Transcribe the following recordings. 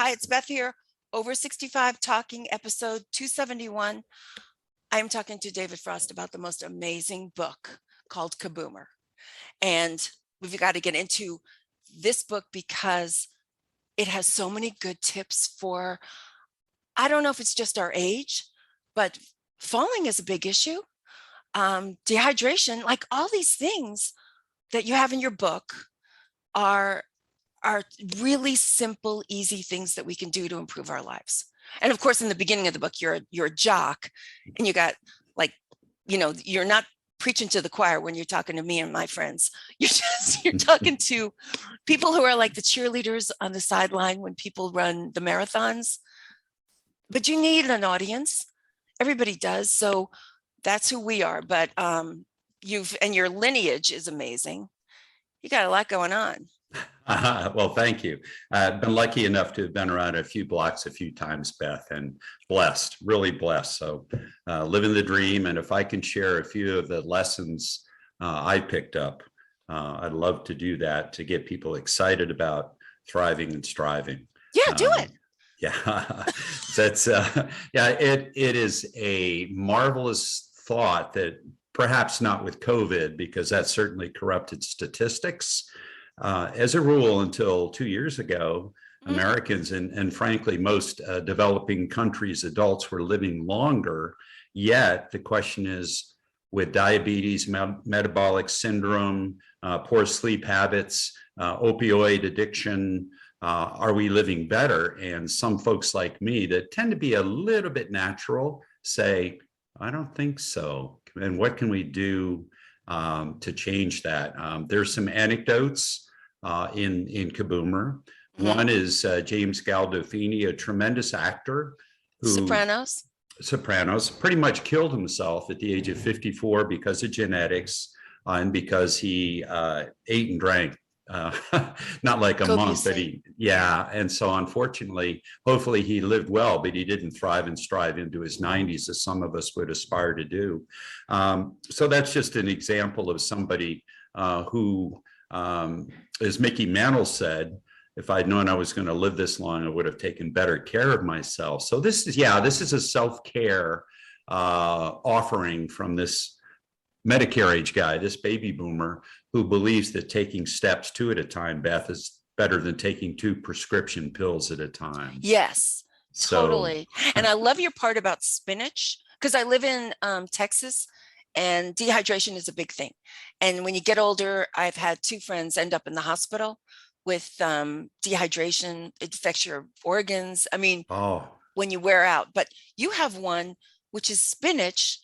Hi, it's Beth here. Over 65 Talking, episode 271. I'm talking to David Frost about the most amazing book called Kaboomer. And we've got to get into this book because it has so many good tips for, I don't know if it's just our age, but falling is a big issue. Dehydration, like all these things that you have in your book are really simple, easy things that we can do to improve our lives. And of course, in the beginning of the book, you're a jock, and you got you're not preaching to the choir when you're talking to me and my friends. You're talking to people who are like the cheerleaders on the sideline when people run the marathons. But you need an audience. Everybody does. So that's who we are. But your lineage is amazing. You got a lot going on. Well, thank you. I've been lucky enough to have been around a few blocks a few times, Beth, and blessed, really blessed. So living the dream. And if I can share a few of the lessons I picked up, I'd love to do that to get people excited about thriving and striving. Yeah, do it. Yeah, that's it is a marvelous thought that perhaps not with COVID, because that certainly corrupted statistics. As a rule, until 2 years ago, Americans and frankly, most developing countries, adults were living longer. Yet the question is, with diabetes, metabolic syndrome, poor sleep habits, opioid addiction, are we living better? And some folks like me that tend to be a little bit natural say, I don't think so. And what can we do to change that? There's some anecdotes in Kaboomer. One is James Galdafini, a tremendous actor who Sopranos pretty much killed himself at the age of 54 because of genetics and because he ate and drank. Not like a monk, but and so unfortunately, hopefully he lived well, but he didn't thrive and strive into his 90s as some of us would aspire to do. So that's just an example of somebody who, as Mickey Mantle said, if I'd known I was going to live this long, I would have taken better care of myself. So this is a self-care offering from this Medicare age guy, this baby boomer, who believes that taking steps two at a time, Beth, is better than taking 2 prescription pills at a time. Yes, totally. And I love your part about spinach, because I live in Texas, and dehydration is a big thing. And when you get older, I've had 2 friends end up in the hospital with dehydration. It affects your organs. I mean, when you wear out. But you have one, which is spinach,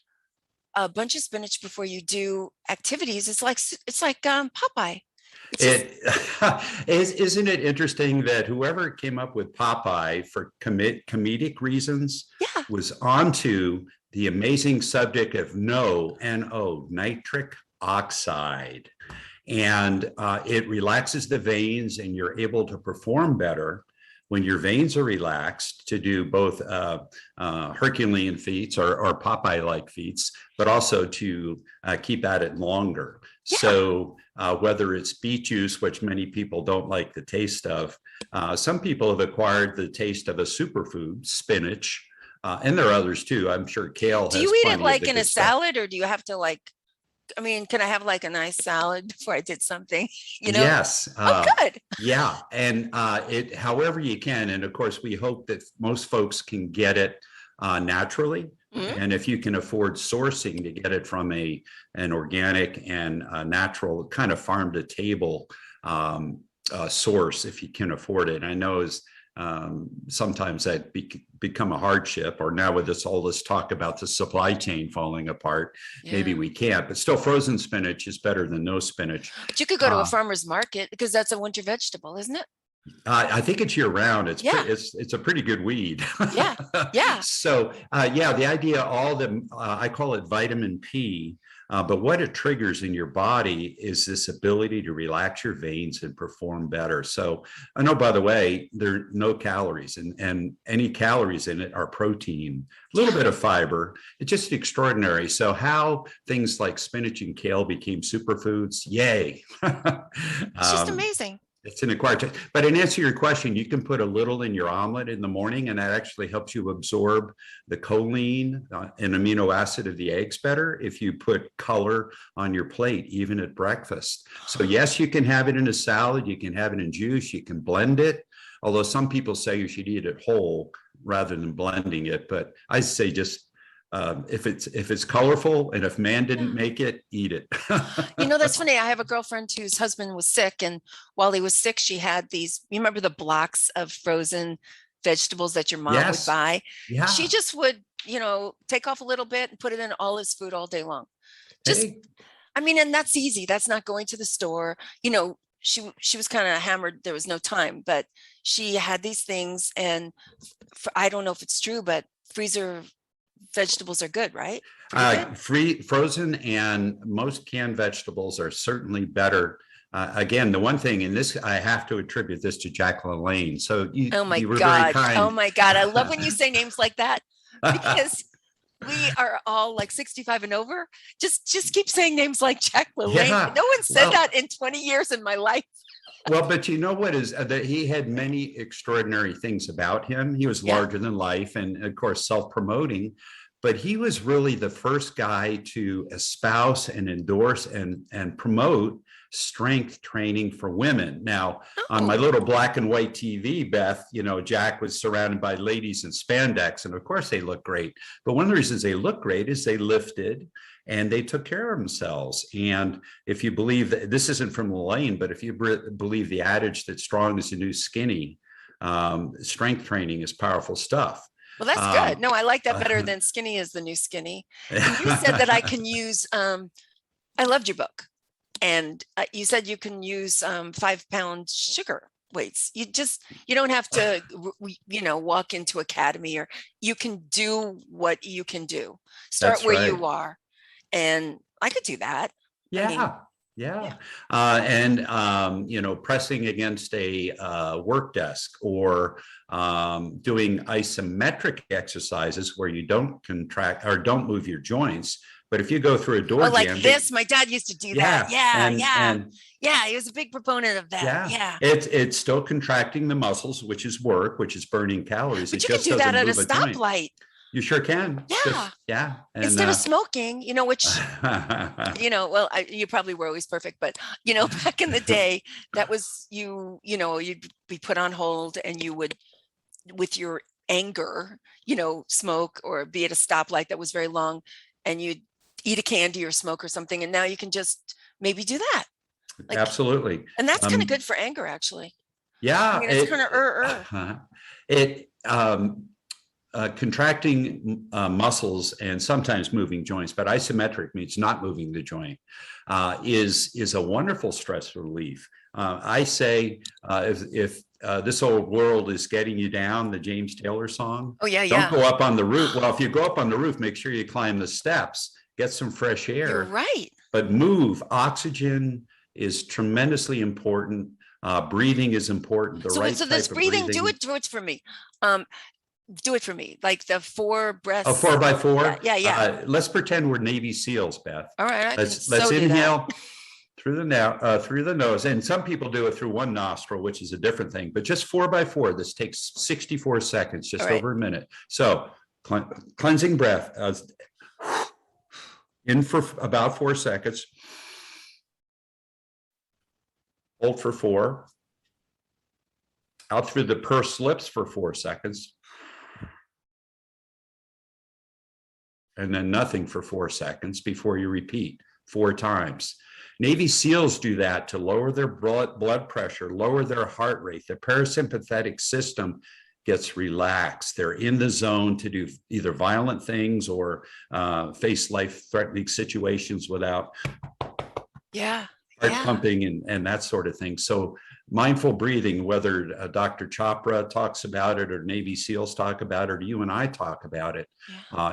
a bunch of spinach before you do activities. It's like Popeye. Isn't it interesting that whoever came up with Popeye for comedic reasons was onto the amazing subject of nitric oxide. And it relaxes the veins, and you're able to perform better when your veins are relaxed to do both Herculean feats or Popeye-like feats, but also to keep at it longer. Yeah. So whether it's beet juice, which many people don't like the taste of, some people have acquired the taste of a superfood, spinach, and there are others too. I'm sure kale. Do you eat it like in a salad, or do you have to can I have like a nice salad before I did something? Yes. Good. Yeah. And it, however you can. And of course, we hope that most folks can get it naturally. Mm-hmm. And if you can afford sourcing to get it from an organic and natural kind of farm to table source, if you can afford it. I know is sometimes that become a hardship, or now with all this talk about the supply chain falling apart, maybe we can't, but still frozen spinach is better than no spinach. But you could go to a farmer's market, because that's a winter vegetable, isn't it? I think it's year round. It's a pretty good weed. Yeah. So the idea, I call it vitamin P. But what it triggers in your body is this ability to relax your veins and perform better. So I know, by the way, there are no calories, and any calories in it are protein, a little bit of fiber. It's just extraordinary. So how things like spinach and kale became superfoods, yay. It's just amazing. It's an acquired taste. But in answer to your question, you can put a little in your omelet in the morning, and that actually helps you absorb the choline, an amino acid of the eggs better if you put color on your plate, even at breakfast. So yes, you can have it in a salad, you can have it in juice, you can blend it. Although some people say you should eat it whole rather than blending it. But I say just if it's colorful and if man didn't make it, eat it. That's funny. I have a girlfriend whose husband was sick, and while he was sick, she had these, you remember the blocks of frozen vegetables that your mom would Yes. buy? Yeah. She just would, take off a little bit and put it in all his food all day long. Just, Hey. and that's easy. That's not going to the store. She was kind of hammered. There was no time, but she had these things, and I don't know if it's true, but freezer vegetables are good, right? Frozen and most canned vegetables are certainly better. Again, the one thing in this, I have to attribute this to Jacqueline Lane. So you were very kind. Oh my God. I love when you say names like that, because we are all like 65 and over. Just keep saying names like Jacqueline Lane. No one said that in 20 years in my life. Well, but you know what is that he had many extraordinary things about him. He was larger than life and, of course, self-promoting. But he was really the first guy to espouse and endorse and promote strength training for women. Now, on my little black and white TV, Beth, Jack was surrounded by ladies in spandex, and of course they look great. But one of the reasons they look great is they lifted and they took care of themselves. And if you believe that, this isn't from Lane, but if you believe the adage that strong is the new skinny, strength training is powerful stuff. Well, that's good. No, I like that better than skinny is the new skinny. And you said that I can use, I loved your book. And you said you can use 5-pound sugar weights. You don't have to, walk into Academy, or you can do what you can do. Start where you are. And I could do that. Yeah. Pressing against a work desk, or doing isometric exercises where you don't contract or don't move your joints. But if you go through a door jam, this, my dad used to do that. Yeah. He was a big proponent of that. Yeah. It's still contracting the muscles, which is work, which is burning calories. But you can do that at a stoplight. You sure can. Yeah. And instead of smoking, which, you probably were always perfect, but, back in the day, that was you'd be put on hold, and you would, with your anger, smoke or be at a stoplight that was very long, and you'd eat a candy or smoke or something. And now you can just maybe do that. Absolutely. And that's kind of good for anger, actually. Yeah. It's kind of contracting muscles and sometimes moving joints, but isometric means not moving the joint, is a wonderful stress relief. I say if this old world is getting you down, the James Taylor song. Oh, yeah. Don't go up on the roof. Well, if you go up on the roof, make sure you climb the steps, get some fresh air. You're right. But move. Oxygen is tremendously important. Breathing is important. So this breathing, do it for me. Do it for me, like the 4 breaths. A 4x4. Yeah. Let's pretend we're Navy SEALs, Beth. All right. Let's inhale through the nose, and some people do it through one nostril, which is a different thing. But just 4x4. This takes 64 seconds, just over a minute. So cleansing breath. In for about 4 seconds. Hold for 4. Out through the pursed lips for 4 seconds. And then nothing for 4 seconds before you repeat 4 times. Navy SEALs do that to lower their blood pressure, lower their heart rate. The parasympathetic system gets relaxed. They're in the zone to do either violent things or face life-threatening situations without heart pumping and that sort of thing. So mindful breathing, whether Dr. Chopra talks about it or Navy SEALs talk about it or you and I talk about it,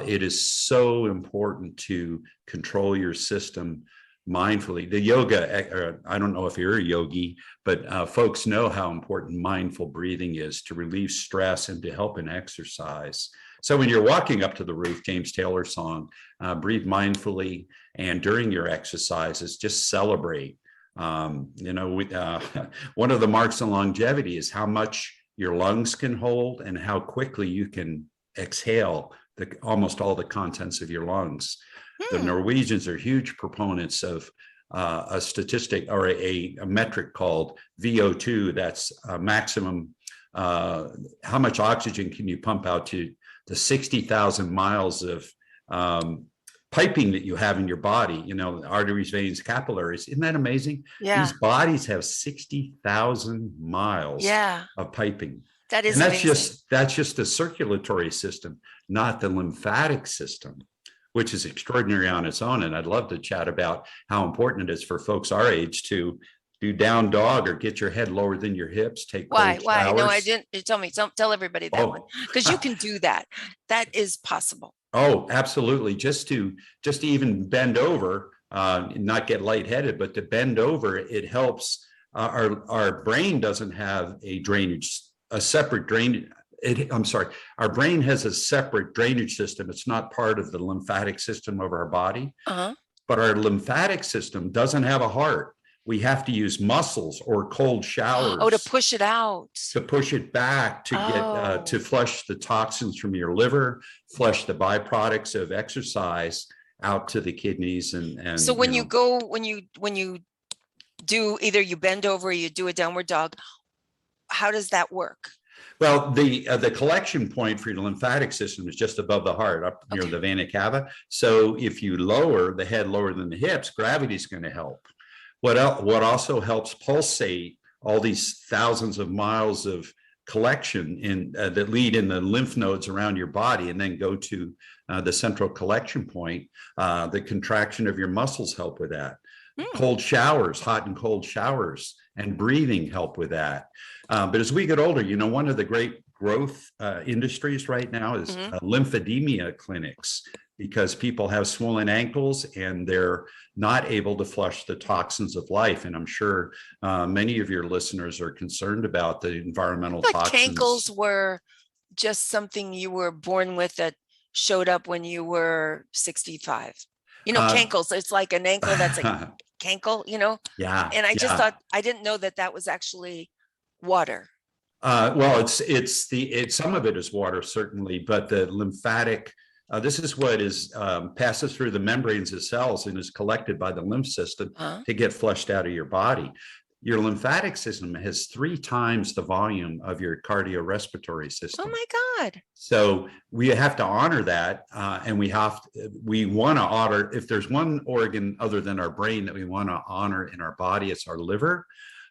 it is so important to control your system mindfully. The yoga, I don't know if you're a yogi, but folks know how important mindful breathing is to relieve stress and to help in exercise. So when you're walking up to the roof, James Taylor song, breathe mindfully, and during your exercises, just celebrate One of the marks on longevity is how much your lungs can hold and how quickly you can exhale almost all the contents of your lungs. The Norwegians are huge proponents of a statistic or a metric called VO2. That's maximum. How much oxygen can you pump out to the 60,000 miles of piping that you have in your body, arteries, veins, capillaries. Isn't that amazing? Yeah. These bodies have 60,000 miles of piping. That is and amazing. That's just the circulatory system, not the lymphatic system, which is extraordinary on its own. And I'd love to chat about how important it is for folks our age to do down dog or get your head lower than your hips, take Why? cold Why? No, I showers. didn't. Tell everybody that one, because you can do that. That is possible. Oh, absolutely. Just to even bend over, not get lightheaded, but to bend over, it helps. Our brain doesn't have a separate drainage. Our brain has a separate drainage system. It's not part of the lymphatic system of our body, but our lymphatic system doesn't have a heart. We have to use muscles or cold showers. Oh, to push it out. To push it back, to get to flush the toxins from your liver, flush the byproducts of exercise out to the kidneys. And so when you do either you bend over or you do a downward dog, how does that work? Well, the collection point for your lymphatic system is just above the heart, up near the vena cava. So if you lower the head lower than the hips, gravity is going to help. What also helps pulsate all these thousands of miles of collection that lead in the lymph nodes around your body and then go to the central collection point. The contraction of your muscles help with that. Cold showers, hot and cold showers, and breathing help with that. But as we get older, one of the great growth industries right now is lymphedema clinics, because people have swollen ankles and they're not able to flush the toxins of life. And I'm sure many of your listeners are concerned about the environmental toxins. Cankles were just something you were born with that showed up when you were 65. Cankles, it's like an ankle that's a cankle, Yeah. And I just thought, I didn't know that was actually water. Well, it's some of it is water, certainly, but the lymphatic, this is what passes through the membranes of cells and is collected by the lymph system to get flushed out of your body. Your lymphatic system has 3 times the volume of your cardiorespiratory system. Oh my God. So we have to honor that. And we want to honor, if there's one organ other than our brain that we want to honor in our body, it's our liver.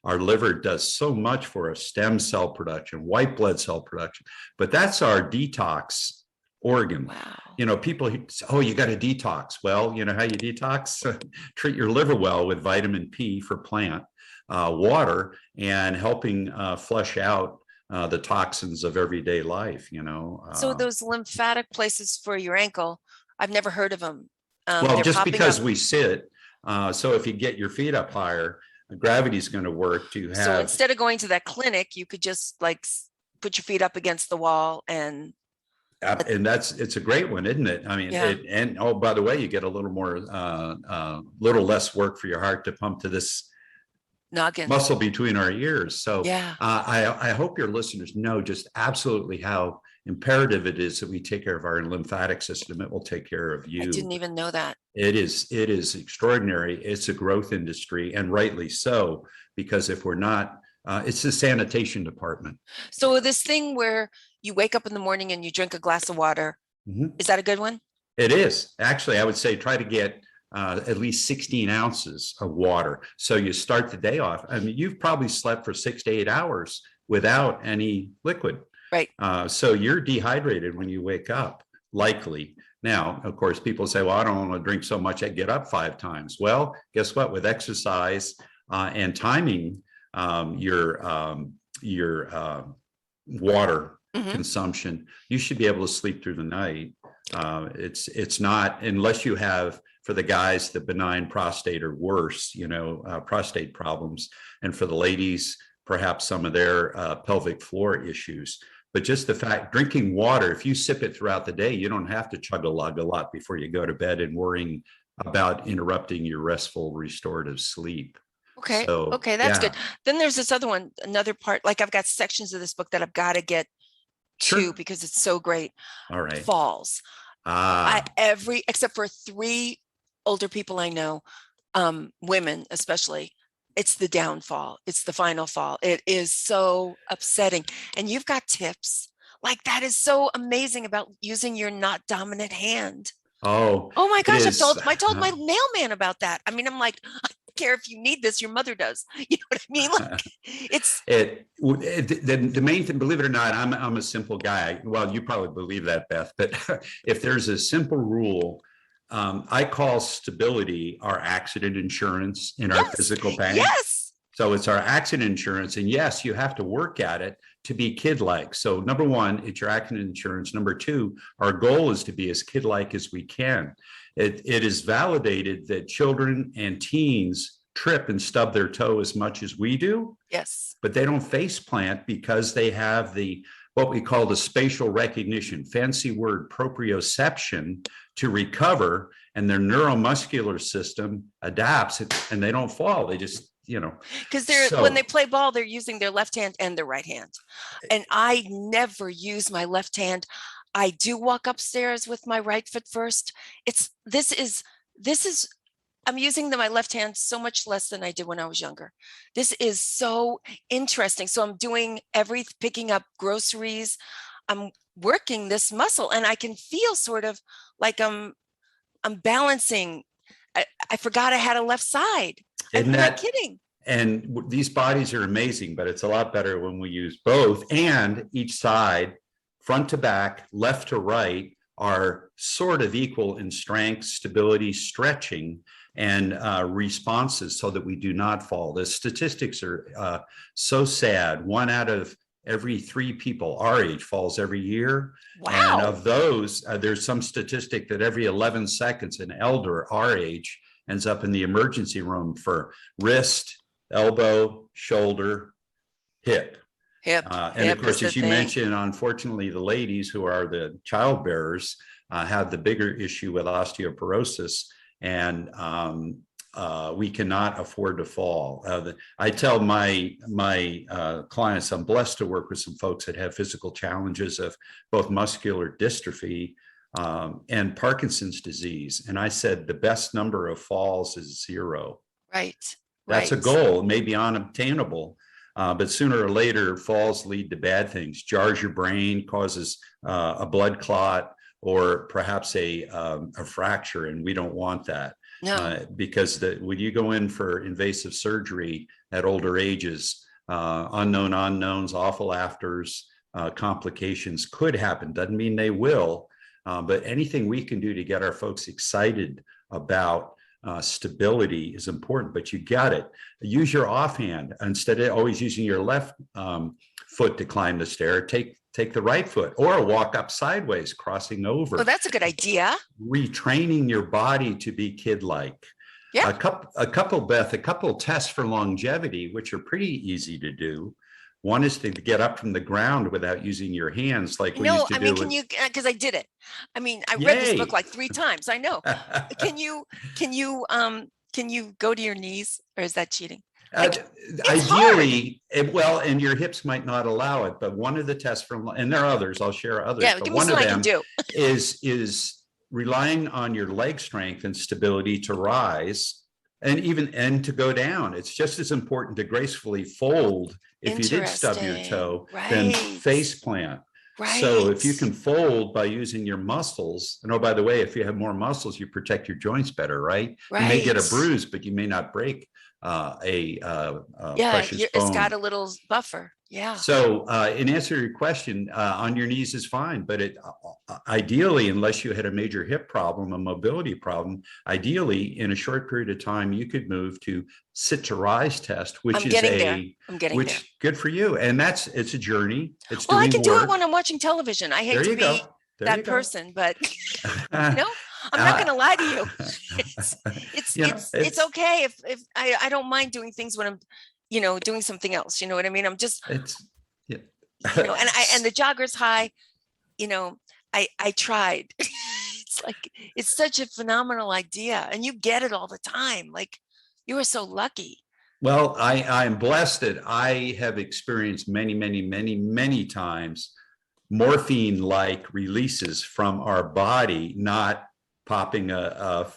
Our liver does so much for us: stem cell production, white blood cell production, but that's our detox organ. Wow. People say, oh, you got to detox. Well, you know how you detox? Treat your liver well with vitamin P for plant, water, and helping flush out the toxins of everyday life, So those lymphatic places for your ankle, I've never heard of them. Well, just because we sit, so if you get your feet up higher, gravity is going to work to have. So instead of going to that clinic, you could just put your feet up against the wall and it's a great one, isn't it? I mean, and oh, by the way, you get a little more, little less work for your heart to pump to this noggin muscle between our ears. So I hope your listeners know just absolutely how imperative it is that we take care of our lymphatic system. It will take care of you. I didn't even know that. It is extraordinary. It's a growth industry, and rightly so, because if we're not, it's the sanitation department. So this thing where you wake up in the morning and you drink a glass of water, is that a good one? It is. Actually, I would say try to get at least 16 ounces of water. So you start the day off. I mean, you've probably slept for 6 to 8 hours without any liquid. Right. So you're dehydrated when you wake up, likely. Now, of course, people say, well, I don't want to drink so much, I get up 5 times. Well, guess what? With exercise and timing your water consumption, you should be able to sleep through the night. It's not, unless you have, for the guys, the benign prostate or worse, prostate problems, and for the ladies, perhaps some of their pelvic floor issues. But just the fact, drinking water, if you sip it throughout the day, you don't have to chug a lug a lot before you go to bed and worrying about interrupting your restful restorative sleep. Okay. So, Okay. That's good. yeah, Then there's this other one, another part, like I've got sections of this book that I've got to get to sure. because it's so great. All right. Falls. Ah, Except for three older people I know, women especially, it's the downfall. It's the final fall. It is so upsetting. And you've got tips. Like that is so amazing about using your not dominant hand. oh, Oh my it gosh, is. I told my mailman about that. I mean, I'm like, I don't care if you need this, your mother does. You know what I mean? Like it's The main thing, believe it or not, I'm a simple guy. Well, you probably believe that, Beth, but if there's a simple rule, I call stability our accident insurance in our yes, physical bank. yes, So it's our accident insurance. And yes, you have to work at it to be kid-like. So number one, it's your accident insurance. Number two, our goal is to be as kid-like as we can. It is validated that children and teens trip and stub their toe as much as we do, yes. but they don't face plant because they have the what we call the spatial recognition, fancy word, proprioception, to recover, and their neuromuscular system adapts and they don't fall. They just, Because when they so play ball, they're using their left hand and their right hand. And I never use my left hand. I do walk upstairs with my right foot first. This is I'm using my left hand so much less than I did when I was younger. This is so interesting. So I'm doing picking up groceries. I'm working this muscle and I can feel sort of like I'm balancing. I forgot I had a left side. isn't I'm not that kidding. and these bodies are amazing, but it's a lot better when we use both, and each side, front to back, left to right, are sort of equal in strength, stability, stretching, and responses so that we do not fall. The statistics are so sad. 1 out of every 3 people our age falls every year. And Wow. of those, there's some statistic that every 11 seconds, an elder our age ends up in the emergency room for wrist, elbow, shoulder, hip. And of Hip is course, the as you thing. mentioned, unfortunately, the ladies who are the child bearers have the bigger issue with osteoporosis, and we cannot afford to fall. I tell my clients, I'm blessed to work with some folks that have physical challenges of both muscular dystrophy and Parkinson's disease. And I said the best number of falls is 0. Right. That's a Right. goal, maybe unobtainable, but sooner or later, falls lead to bad things, jars your brain, causes a blood clot, or perhaps a fracture, and we don't want that. No. Because when you go in for invasive surgery at older ages, unknown unknowns, awful afters, complications could happen. Doesn't mean they will, but anything we can do to get our folks excited about stability is important, but you got it. Use your offhand instead of always using your left foot to climb the stair. Take the right foot or walk up sideways, crossing Oh, over. that's a good idea. Retraining your body to be kid-like. Yeah. Beth, a couple tests for longevity, which are pretty easy to do. One is to get up from the ground without using your hands, like we No, used to I mean, do. can you, because I did it. I mean, I read this book Yay! like 3 times. I know. Can you, can you, can you go to your knees or is that cheating? Uh, Like, it's hard. Ideally, and your hips might not allow it, but one of the tests from, and there are others, I'll share others, Yeah. but Give me one of something I can them do. is relying on your leg strength and stability to rise and to go down. It's just as important to gracefully fold if you did stub your Interesting. toe than Right. face plant. So if you Right. can fold by using your muscles, and oh, by the way, if you have more muscles, you protect your joints better, right? You may get a Right. bruise, but you may not break a Yeah. precious It's got a bone. little buffer. Yeah. So, in answer to your question, on your knees is fine, but ideally, unless you had a major hip problem, a mobility problem, ideally, in a short period of time, you could move to sit to rise test, I'm getting there. I'm getting there. which good for you. And it's a journey. It's Well, I doing can do it when work. I'm watching television. I hate There to you be go. There you that go. person, but you know, I'm not going uh, to lie to you. It's it's it's okay if I don't mind doing things when I'm, doing something else. You know what I mean? I'm just, it's yeah. and the jogger's high, you know, I tried. It's like it's such a phenomenal idea, and you get it all the time. Like you are so lucky. Well, I'm blessed that I have experienced many times morphine-like releases from our body, not popping a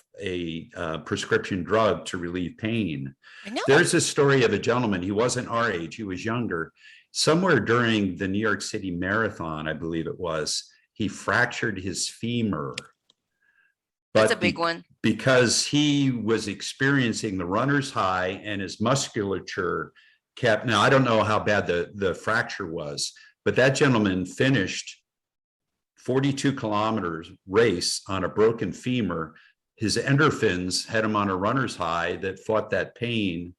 prescription drug to relieve pain. I know. There's a story of a gentleman. He wasn't our age. He was younger. Somewhere during the New York City Marathon, I believe it was, he fractured his femur. That's a But big one. because he was experiencing the runner's high and his musculature kept, now I don't know how bad the fracture was, but that gentleman finished 42 kilometers race on a broken femur. His endorphins had him on a runner's high that fought that pain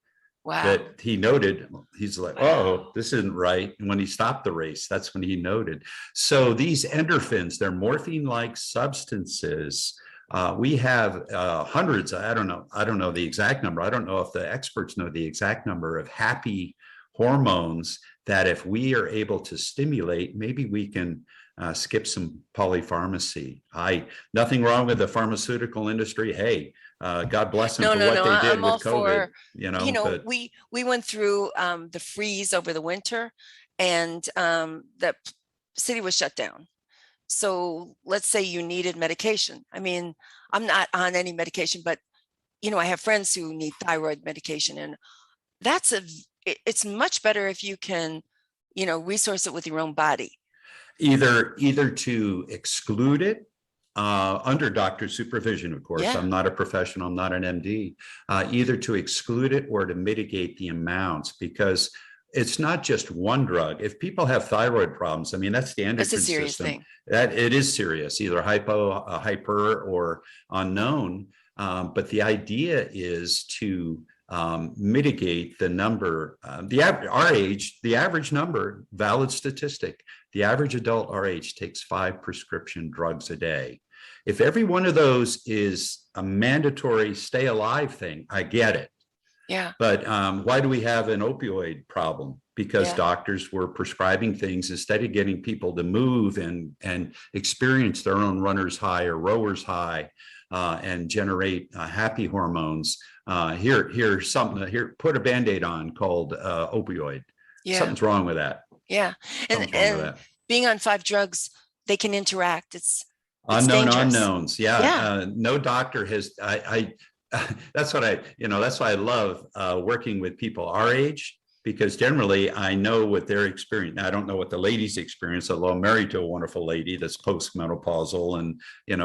Wow. that he noted. He's like, Wow. oh, this isn't right. And when he stopped the race, that's when he noted. So these endorphins, they're morphine-like substances. We have hundreds. I don't know the exact number. I don't know if the experts know the exact number of happy hormones that if we are able to stimulate, maybe we can skip some polypharmacy. Nothing wrong with the pharmaceutical industry. Hey, God bless them No, for no, what no. they did I'm with all COVID. for, But we went through the freeze over the winter, and the city was shut down. So let's say you needed medication. I mean, I'm not on any medication, but I have friends who need thyroid medication, and it's much better if you can, resource it with your own body. either to exclude it under doctor supervision, of course. Yeah. I'm not a professional, I'm not an MD, either to exclude it or to mitigate the amounts, because it's not just one drug. If people have thyroid problems, I mean, that's the That's a endocrine serious system. thing. That it is serious, either hyper, or unknown. But the idea is to mitigate the number. Our age, the average number, valid statistic, the average adult our age takes 5 prescription drugs a day. If every one of those is a mandatory stay alive thing, I get it. Yeah. But why do we have an opioid problem? Because Yeah. doctors were prescribing things instead of getting people to move and experience their own runner's high or rower's high, and generate happy hormones. Here, put a Band-Aid on called opioid. Yeah. Something's wrong with that. Yeah. And being on 5 drugs, they can interact. It's Unknown dangerous. Unknowns. Yeah. No doctor has, that's why I love working with people our age, because generally I know what they're experiencing. I don't know what the ladies experience, although I'm married to a wonderful lady that's postmenopausal and,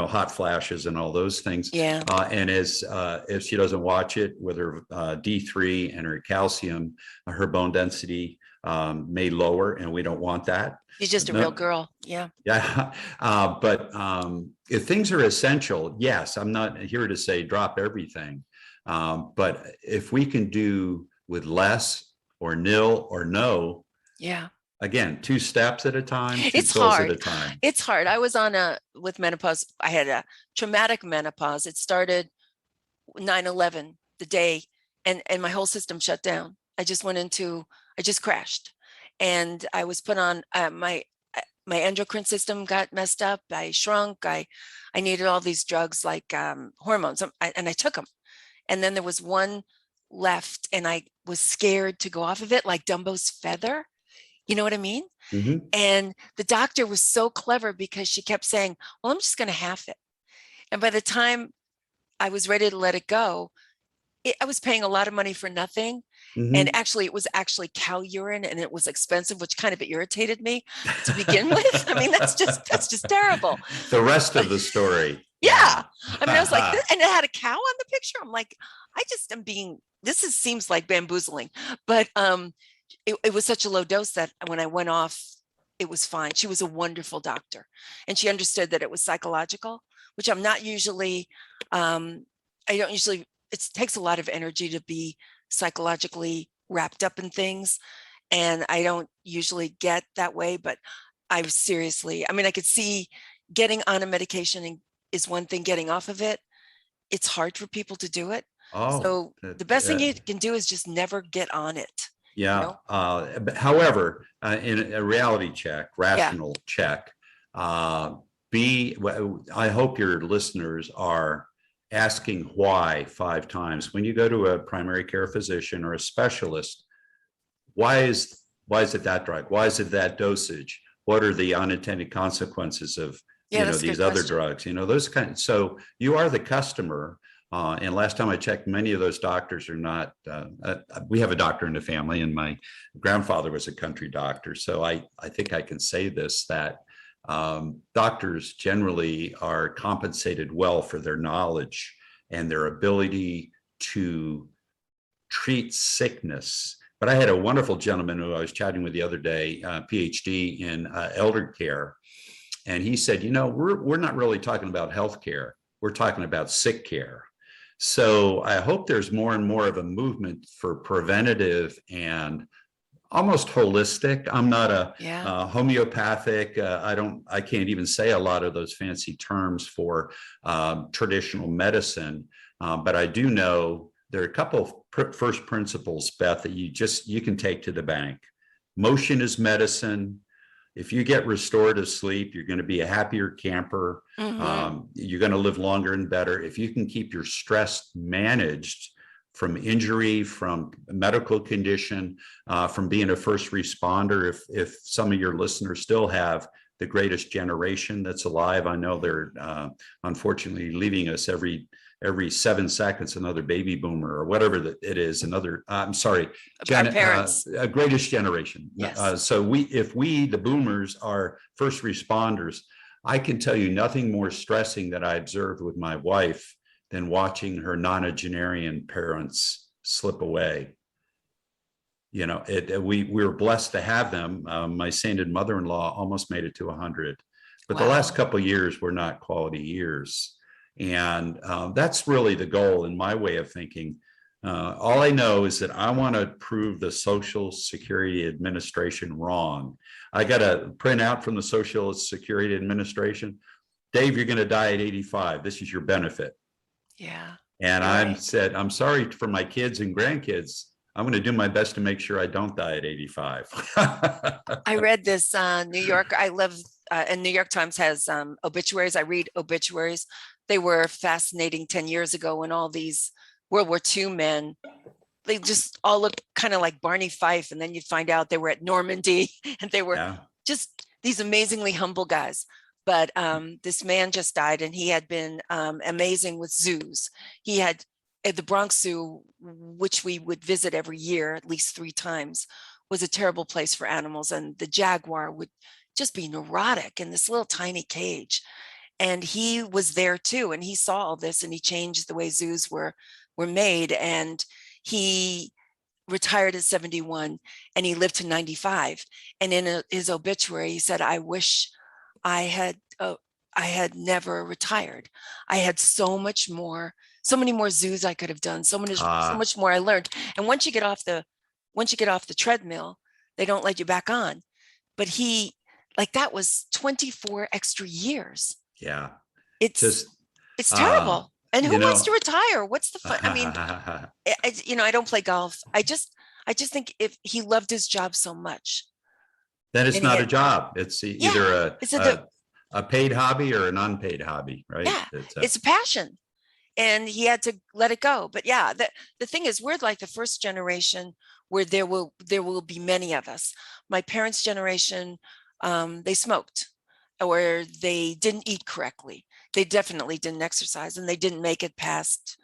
hot flashes and all those things. Yeah. And if she doesn't watch it with her D3 and her calcium, her bone density may lower, and we don't want that. She's just a real girl. Yeah. Yeah. But if things are essential, yes, I'm not here to say drop everything. But if we can do with less or nil or no, yeah. Again, 2 steps at a time, 2 It's pills hard. at a time. It's hard. I was with menopause. I had a traumatic menopause. It started 9/11, the day, and my whole system shut down. I just crashed, and I was put on my endocrine system got messed up. I shrunk. I needed all these drugs like hormones, and I took them. And then there was one left, and I was scared to go off of it, like Dumbo's feather. You know what I mean? Mm-hmm. And the doctor was so clever, because she kept saying, well, I'm just going to half it. And by the time I was ready to let it go, I was paying a lot of money for nothing. Mm-hmm. And actually, it was actually cow urine, and it was expensive, which kind of irritated me to begin with. I mean, that's just terrible. The rest of the story. Yeah. I mean, I was like, and it had a cow on the picture. I'm like, seems like bamboozling, but it was such a low dose that when I went off, it was fine. She was a wonderful doctor, and she understood that it was psychological, which I'm not usually, it takes a lot of energy to be psychologically wrapped up in things. And I don't usually get that way, but I could see getting on a medication is one thing, getting off of it, it's hard for people to do it. So the best thing you can do is just never get on it. Yeah. However, in a reality check, rational check, I hope your listeners are asking why 5 times. When you go to a primary care physician or a specialist, why is it that drug? Why is it that dosage? What are the unintended consequences of That's a these good other question. drugs? Those kind. So you are the customer. And last time I checked, many of those doctors are not. We have a doctor in the family, and my grandfather was a country doctor. So I think I can say this, that doctors generally are compensated well for their knowledge and their ability to treat sickness. But I had a wonderful gentleman who I was chatting with the other day, PhD in elder care. And he said, we're not really talking about healthcare. We're talking about sick care. So I hope there's more and more of a movement for preventative and almost holistic. I'm not a homeopathic. I can't even say a lot of those fancy terms for traditional medicine. But I do know there are a couple of first principles, Beth, that you can take to the bank. Motion is medicine. If you get restorative sleep, you're going to be a happier camper. You're going to live longer and better. If you can keep your stress managed from injury, from medical condition, from being a first responder, if some of your listeners still have the greatest generation that's alive, I know they're unfortunately leaving us every 7 seconds, another baby boomer or whatever it is, I'm sorry, our parents, greatest generation. Yes. So if we, the boomers, are first responders, I can tell you nothing more stressing that I observed with my wife than watching her nonagenarian parents slip away. We were blessed to have them. My sainted mother-in-law almost made it to 100, but the last couple of years were not quality years. And that's really the goal in my way of thinking. All I know is that I want to prove the Social Security Administration wrong. I got a printout from the Social Security Administration. Dave, you're going to die at 85. This is your benefit. Yeah. And I said, I'm sorry for my kids and grandkids. I'm going to do my best to make sure I don't die at 85. I read this New York. I live and New York Times has obituaries. I read obituaries. They were fascinating 10 years ago when all these World War II men, they just all look kind of like Barney Fife. And then you'd find out they were at Normandy and they were just these amazingly humble guys. But this man just died, and he had been amazing with zoos. He had at the Bronx Zoo, which we would visit every year, at least 3 times, was a terrible place for animals. And the jaguar would just be neurotic in this little tiny cage. And he was there too. And he saw all this, and he changed the way zoos were made. And he retired at 71, and he lived to 95. And in his obituary, he said, I wish I had never retired. I had so many more zoos I could have done, so much more I learned. And once you get off the treadmill, they don't let you back on. But that was 24 extra years. Yeah. It's terrible. And who wants to retire? What's the fun? I mean, I don't play golf. I just think if he loved his job so much, then it's not a job. It's either a paid hobby or an unpaid hobby, right? Yeah, it's a passion, and he had to let it go. But yeah, the thing is, we're like the first generation where there will be many of us. My parents' generation, they smoked, or they didn't eat correctly. They definitely didn't exercise, and they didn't make it past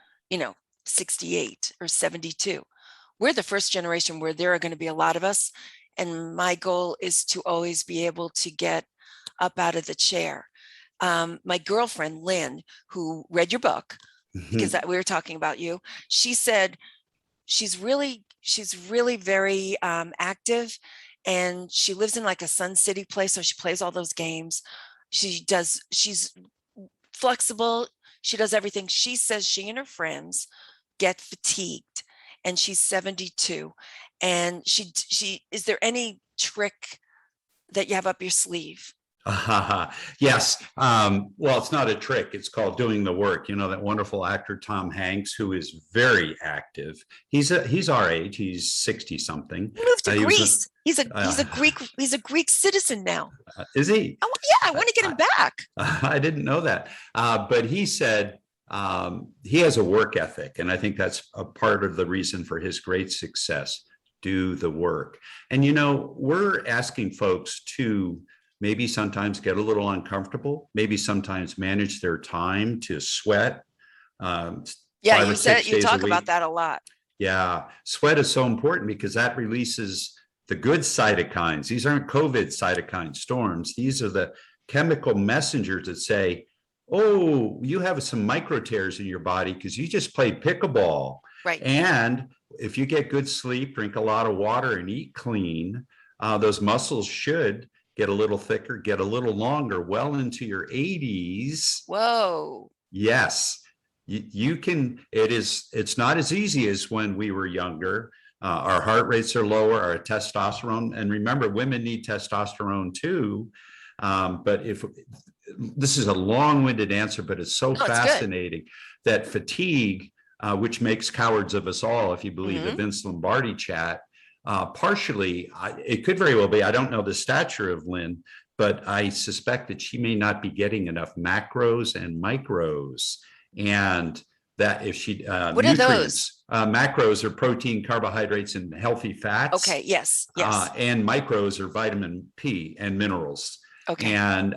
68 or 72. We're the first generation where there are going to be a lot of us. And my goal is to always be able to get up out of the chair. My girlfriend, Lynn, who read your book, because we were talking about you, she said she's really very active, and she lives in like a Sun City place. So she plays all those games. She's flexible. She does everything. She says she and her friends get fatigued, and she's 72. And she is there any trick that you have up your sleeve? Yes. Well, it's not a trick. It's called doing the work. That wonderful actor, Tom Hanks, who is very active. He's our age. He's 60 something. He moved to Greece. He's a Greek citizen now. Is he? Oh, yeah. I want to get him back. I didn't know that. But he said, he has a work ethic, and I think that's a part of the reason for his great success. Do the work. And, we're asking folks to maybe sometimes get a little uncomfortable, maybe sometimes manage their time to sweat. Yeah, 5 or 6 you days a talk about week. that a lot. Yeah, sweat is so important because that releases the good cytokines. These aren't COVID cytokine storms. These are the chemical messengers that say, oh, you have some micro tears in your body because you just played pickleball. Right. And if you get good sleep, drink a lot of water, and eat clean, those muscles should get a little thicker, get a little longer, well into your 80s. Whoa. Yes, you can. It's not as easy as when we were younger. Our heart rates are lower, our testosterone, and remember, women need testosterone too. But if this is a long-winded answer, but it's so fascinating that fatigue, which makes cowards of us all, if you believe the Vince Lombardi chat, partially, it could very well be, I don't know the stature of Lynn, but I suspect that she may not be getting enough macros and micros. And that if she, what nutrients, are those? Macros are protein, carbohydrates, and healthy fats. Okay, yes. And micros are vitamin P and minerals. Okay. And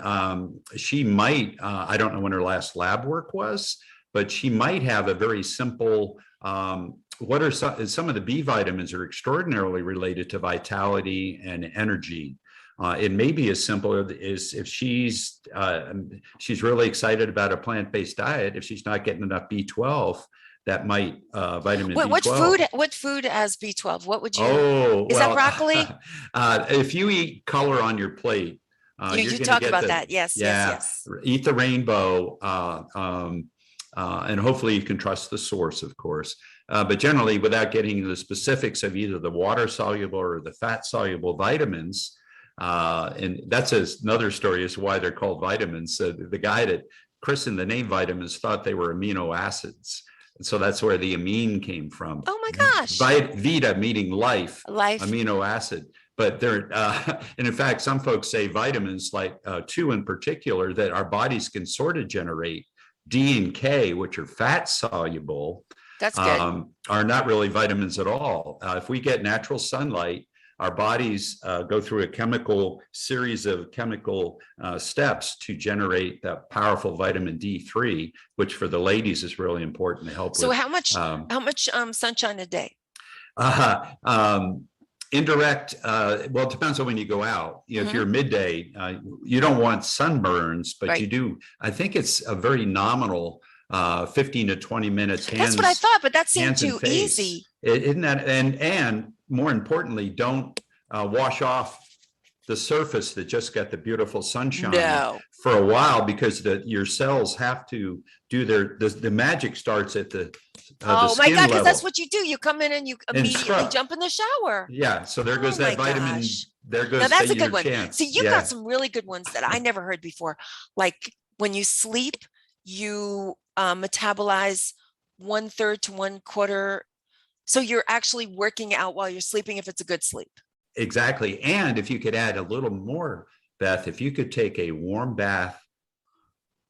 she might, I don't know when her last lab work was, but she might have a very simple, what are some of the B vitamins are extraordinarily related to vitality and energy. It may be as simple as if she's really excited about a plant-based diet, if she's not getting enough B12, that might vitamin B12. What food has B12? What would you? That broccoli? If you eat color on your plate, you talk about that. Yes. Eat the rainbow, and hopefully you can trust the source, of course. But generally, without getting into the specifics of either the water soluble or the fat soluble vitamins, and that's another story as to why they're called vitamins. The guy that christened the name vitamins thought they were amino acids. And so that's where the amine came from. Oh my gosh. Vita meaning life, amino acid. But they're, and in fact, some folks say vitamins, like 2 in particular, that our bodies can sort of generate, D and K, which are fat soluble, that's good, are not really vitamins at all. If we get natural sunlight, our bodies go through a series of chemical steps to generate that powerful vitamin D3, which for the ladies is really important to help. So how much sunshine a day? Indirect, well, it depends on when you go out. If you're midday, you don't want sunburns, but you do. I think it's a very nominal 15 to 20 minutes. That's what I thought, but that seemed too easy. Isn't that? And more importantly, don't wash off the surface that just got the beautiful sunshine for a while, because your cells have to do the magic starts at the oh my God, because that's what you do. You come in and you immediately jump in the shower. Yeah, so there goes that vitamin. There goes. Now that's a good one. Chance. See, you've got some really good ones that I never heard before. Like when you sleep, you metabolize 1/3 to 1/4. So you're actually working out while you're sleeping if it's a good sleep. Exactly. And if you could add a little more, Beth, if you could take a warm bath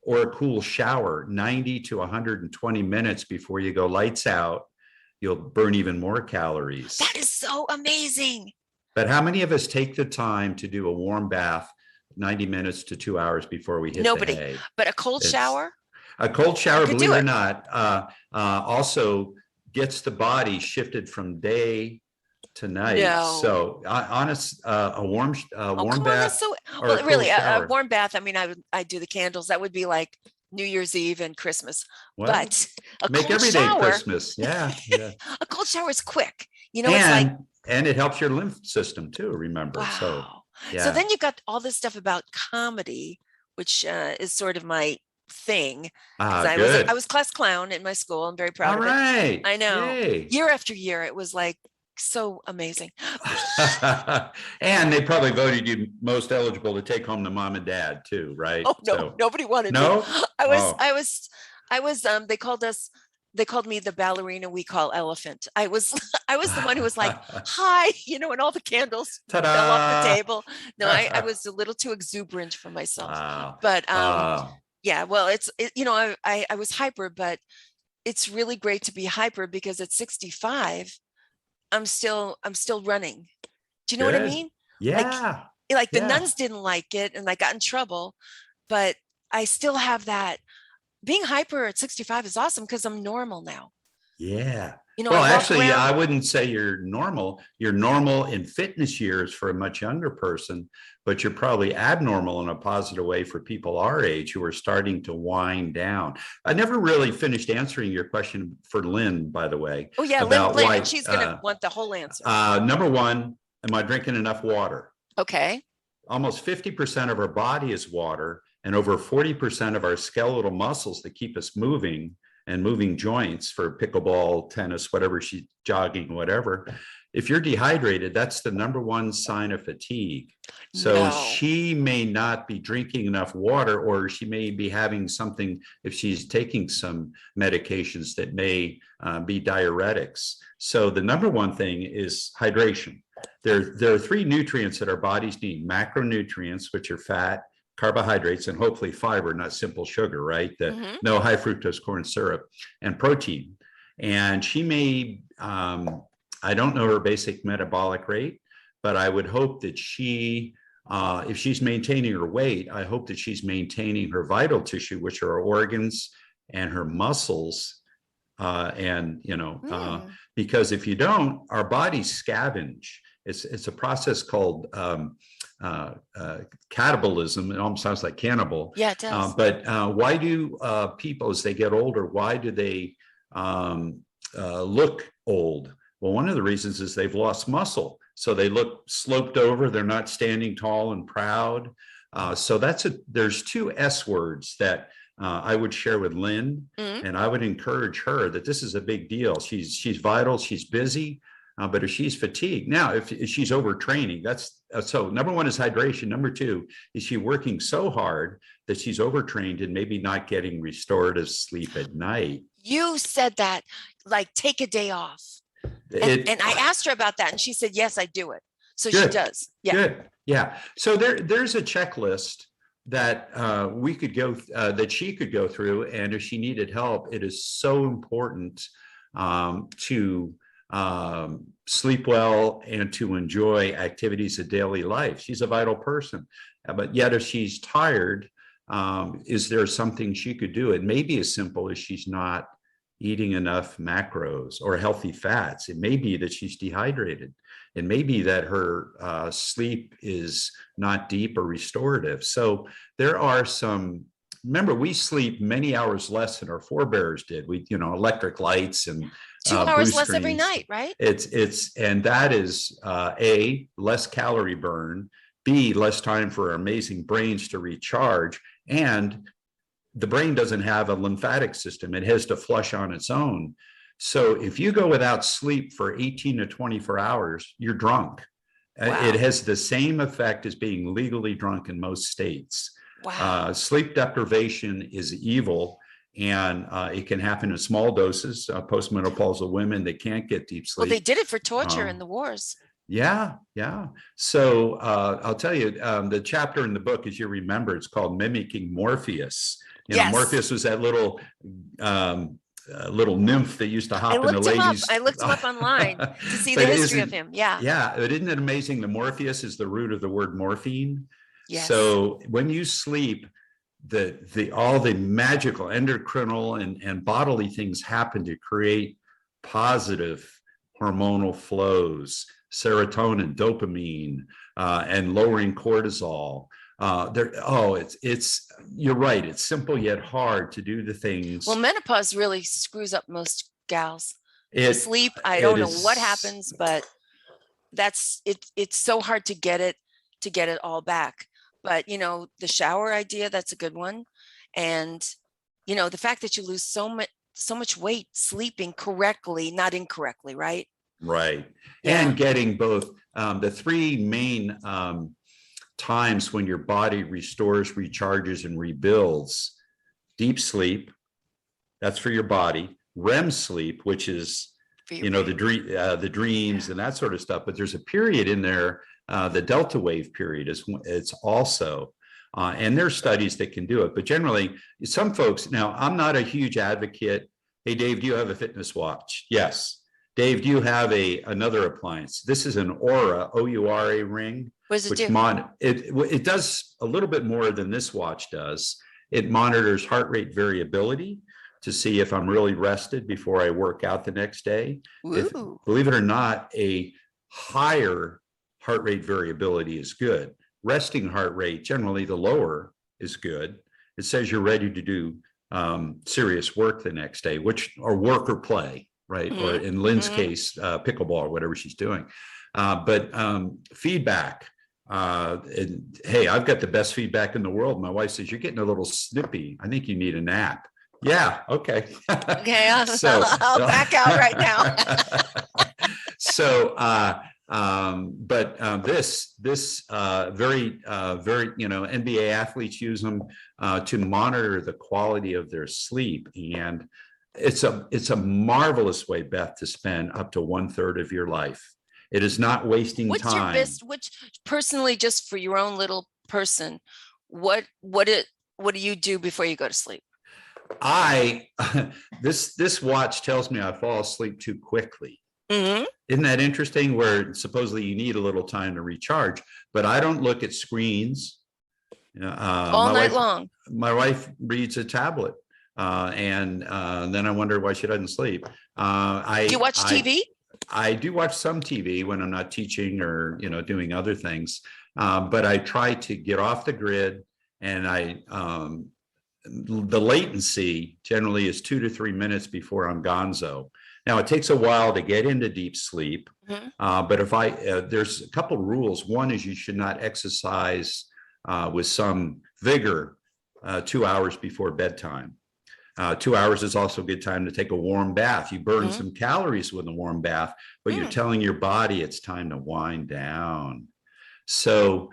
or a cool shower 90 to 120 minutes before you go lights out, you'll burn even more calories. That is so amazing. But how many of us take the time to do a warm bath 90 minutes to 2 hours before we hit Nobody. the hay? But a cold shower? A cold shower, believe it or not, also gets the body shifted from day to night. So a warm bath. Really, a warm bath. I mean, I do the candles. That would be like New Year's Eve and Christmas. Well, but a make cold every shower, day Christmas. Yeah. A cold shower is quick. And it helps your lymph system too. Remember. Wow. So then you got all this stuff about comedy, which is sort of my thing. I was class clown in my school. I'm very proud of it. I know. Yay. Year after year, it was like so amazing. And they probably voted you most eligible to take home to mom and dad too, right? Oh no, nobody wanted me. I was they called me the ballerina we call elephant. I was the one who was like, hi, and all the candles fell off the table. No, I was a little too exuberant for myself. But Yeah, well, I was hyper, but it's really great to be hyper because at 65, I'm still running. Do you know what I Good. mean? Like Yeah. like the Yeah. nuns didn't like it and I got in trouble, but I still have that. Being hyper at 65 is awesome because I'm normal now. Yeah. I Well, walk actually, I around. wouldn't say you're normal. You're normal in fitness years for a much younger person, but you're probably abnormal in a positive way for people our age who are starting to wind down. I never really finished answering your question for Lynn, by the way, Oh yeah, about Lynn, and why. she's gonna want the whole answer. Number one, am I drinking enough water? Okay. Almost 50% of our body is water, and over 40% of our skeletal muscles that keep us moving and moving joints for pickleball, tennis, whatever she's jogging, whatever. If you're dehydrated, that's the number one sign of fatigue. So No. she may not be drinking enough water, or she may be having something if she's taking some medications that may be diuretics. So the number one thing is hydration. There are three nutrients that our bodies need: macronutrients, which are fat, carbohydrates, and hopefully fiber, not simple sugar, right? Hmm. No high fructose corn syrup, and protein. And she may, I don't know her basic metabolic rate, but I would hope that if she's maintaining her weight, I hope that she's maintaining her vital tissue, which are her organs and her muscles. Mm. Because if you don't, our bodies scavenge. It's a process called catabolism. It almost sounds like cannibal. Yeah, it does. But why do people, as they get older, why do they look old? Well, one of the reasons is they've lost muscle. So they look sloped over. They're not standing tall and proud. So there's two S words that I would share with Lynn, Mm. and I would encourage her that this is a big deal. She's vital, she's busy, but if she's fatigued, now if she's overtraining, that's so number one is hydration. Number two is she working so hard that she's overtrained and maybe not getting restorative sleep at night. You said that, like, take a day off. And I asked her about that and she said, yes, I do it. So she Good, does. Yeah. good, yeah. So there's a checklist that we could go that she could go through, and if she needed help, it is so important to sleep well and to enjoy activities of daily life. She's a vital person, but yet if she's tired, is there something she could do? It may be as simple as she's not eating enough macros or healthy fats. It may be that she's dehydrated. It may be that her sleep is not deep or restorative. So there are some. Remember, we sleep many hours less than our forebears did. We, electric lights and 2 hours boost less every screens. night, right? And that is A, less calorie burn, B, less time for our amazing brains to recharge, and the brain doesn't have a lymphatic system. It has to flush on its own. So if you go without sleep for 18 to 24 hours, you're drunk. Wow. It has the same effect as being legally drunk in most states. Wow. Sleep deprivation is evil, and it can happen in small doses. Postmenopausal women that can't get deep sleep. Well, they did it for torture in the wars. Yeah, yeah. So I'll tell you, the chapter in the book, as you remember, it's called Mimicking Morpheus. Yes. Morpheus was that little nymph that used to hop in the ladies. I looked him up online to see the history of him. Yeah. Yeah. But isn't it amazing? The Morpheus is the root of the word morphine. Yes. So when you sleep, all the magical endocrinal and bodily things happen to create positive hormonal flows, serotonin, dopamine, and lowering cortisol. You're right. It's simple yet hard to do the things. Well, menopause really screws up most gals. Sleep, I don't know what happens, but that's it. It's so hard to get it all back. But the shower idea, that's a good one. And the fact that you lose so much weight sleeping correctly, not incorrectly, right? Right. Yeah. And getting both the three main times when your body restores, recharges, and rebuilds: deep sleep, that's for your body; REM sleep, which is the dreams and that sort of stuff. But there's a period in there, the delta wave period it's also And there's studies that can do it, but generally some folks, now I'm not a huge advocate. Hey, Dave, do you have a fitness watch? Yes. Dave, do you have another appliance? This is an Oura, O-U-R-A ring, What does it which do? it does a little bit more than this watch does. It monitors heart rate variability to see if I'm really rested before I work out the next day. If, Ooh. believe it or not, a higher heart rate variability is good. Resting heart rate, generally the lower is good. It says you're ready to do serious work the next day, or work or play, right? Or in Lynn's case, pickleball or whatever she's doing. But feedback. Hey, I've got the best feedback in the world. My wife says, you're getting a little snippy. I think you need a nap. Yeah. Okay. Okay. I'll back out right now. So, this very, NBA athletes use them to monitor the quality of their sleep. And it's a marvelous way, Beth, to spend up to 1/3 of your life. It is not wasting What's time. which personally, just for your own little person, what do you do before you go to sleep? This watch tells me I fall asleep too quickly. Mm-hmm. Isn't that interesting? Where supposedly you need a little time to recharge, but I don't look at screens. All night long. My wife reads a tablet, and then I wonder why she doesn't sleep. Do you watch TV? I do watch some TV when I'm not teaching or doing other things, but I try to get off the grid, and the latency generally is 2 to 3 minutes before I'm gonzo. Now, it takes a while to get into deep sleep, but if there's a couple of rules. One is you should not exercise with some vigor 2 hours before bedtime. 2 hours is also a good time to take a warm bath. You burn some calories with a warm bath, but you're telling your body it's time to wind down. So,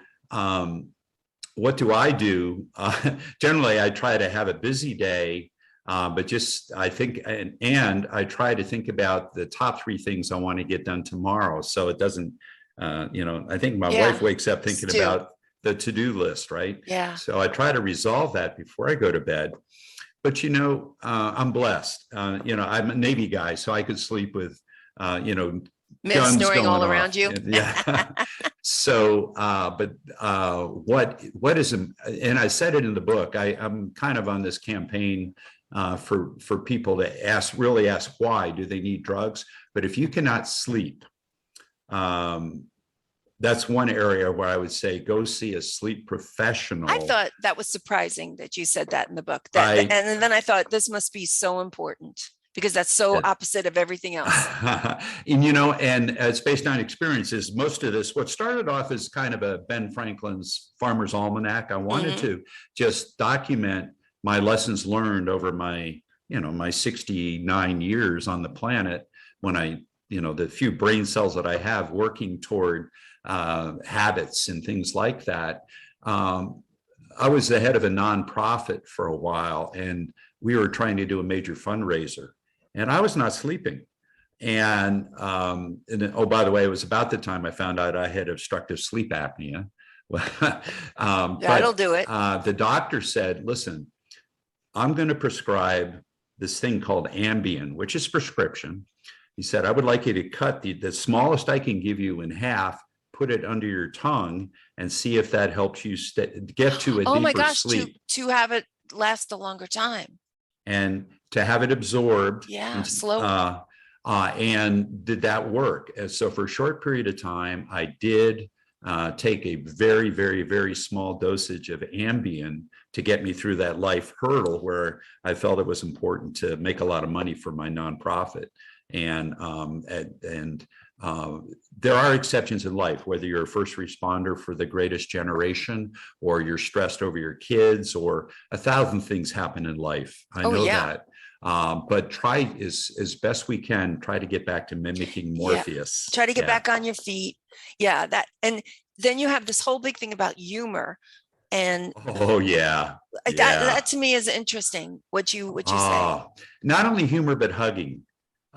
what do I do? Generally, I try to have a busy day, but I think, and I try to think about the top 3 things I want to get done tomorrow. So it doesn't, I think my wife wakes up thinking about the to-do list, right? Yeah. So I try to resolve that before I go to bed. But, I'm blessed. I'm a Navy guy, so I could sleep with, Men snoring all around you. Yeah. So, what is, and I said it in the book, I'm kind of on this campaign for people to really ask why do they need drugs? But if you cannot sleep, that's one area where I would say go see a sleep professional. I thought that was surprising that you said that in the book. And then I thought this must be so important because that's so opposite of everything else. And it's based on experiences. Most of this, what started off as kind of a Ben Franklin's Farmer's Almanac, I wanted to just document my lessons learned over my 69 years on the planet, when the few brain cells that I have working toward habits and things like that. I was the head of a nonprofit for a while, and we were trying to do a major fundraiser, and I was not sleeping. And oh, by the way, it was about the time I found out I had obstructive sleep apnea. That'll do it. The doctor said, listen, I'm going to prescribe this thing called Ambien, which is prescription. He said, I would like you to cut the smallest I can give you in half, put it under your tongue, and see if that helps you get to a deeper sleep. To have it last a longer time. And to have it absorbed. Yeah, slowly. And did that work? And so for a short period of time, I did take a very, very, very small dosage of Ambien to get me through that life hurdle where I felt it was important to make a lot of money for my nonprofit. And there are exceptions in life, whether you're a first responder for the greatest generation, or you're stressed over your kids, or 1,000 things happen in life. I know that. But try as best we can, try to get back to mimicking Morpheus. Try to get back on your feet. Yeah, and then you have this whole big thing about humor. And that to me is interesting. What you say. Not only humor, but hugging.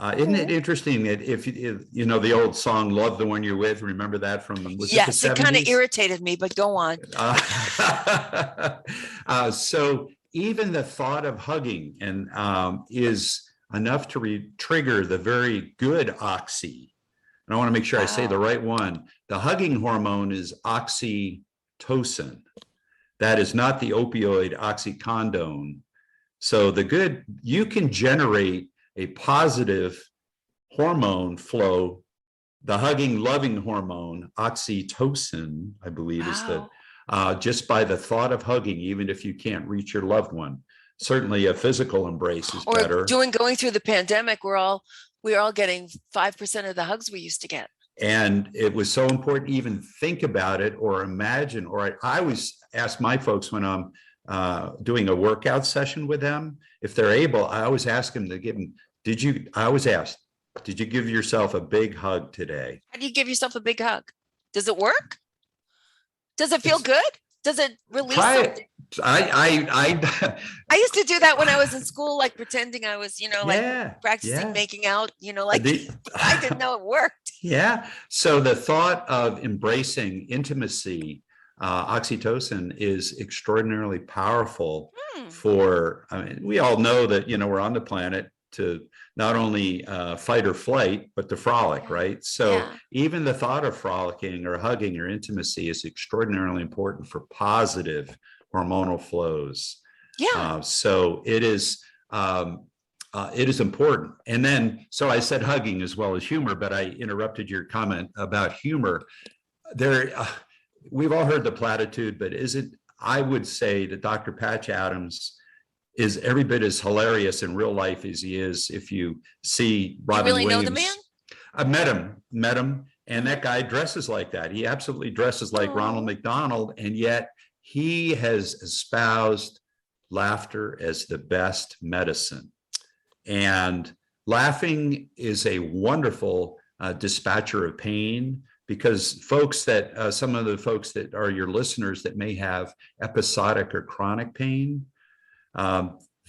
Isn't it interesting that if you know the old song "Love the One You're With"? Remember that from was it the Yes, it kind of 70s? irritated me, but go on. So even the thought of hugging and is enough to trigger the very good oxy. And I want to make sure I say the Wow. right one. The hugging hormone is oxytocin. That is not the opioid oxycodone. So the good, you can generate a positive hormone flow. The hugging, loving hormone, oxytocin, I believe, is the Wow. just by the thought of hugging, even if you can't reach your loved one. Certainly, a physical embrace is Or better. going through the pandemic, we're all getting 5% of the hugs we used to get. And it was so important to even think about it or imagine. Or I always ask my folks when I'm doing a workout session with them, if they're able, I always ask them to give them, I always ask, did you give yourself a big hug today? How do you give yourself a big hug? Does it work? Does it feel It's good? Does it release try something? it. I I used to do that when I was in school, like pretending I was, like yeah, practicing yeah. making out, like The, I didn't know it worked. yeah. So the thought of embracing intimacy, oxytocin is extraordinarily powerful Hmm. for, I mean, we all know that, we're on the planet to not only fight or flight, but to frolic, Yeah. right? So Yeah. even the thought of frolicking or hugging or intimacy is extraordinarily important for positive hormonal flows. Yeah. So it is important. And then, so I said hugging as well as humor, but I interrupted your comment about humor. There, we've all heard the platitude, but is it? I would say that Dr. Patch Adams is every bit as hilarious in real life as he is if you see You Robin really know the man? Williams. I met him, and that guy dresses like that. He absolutely dresses like Ronald Oh, McDonald, and yet he has espoused laughter as the best medicine. And laughing is a wonderful dispatcher of pain because some of the folks that are your listeners that may have episodic or chronic pain,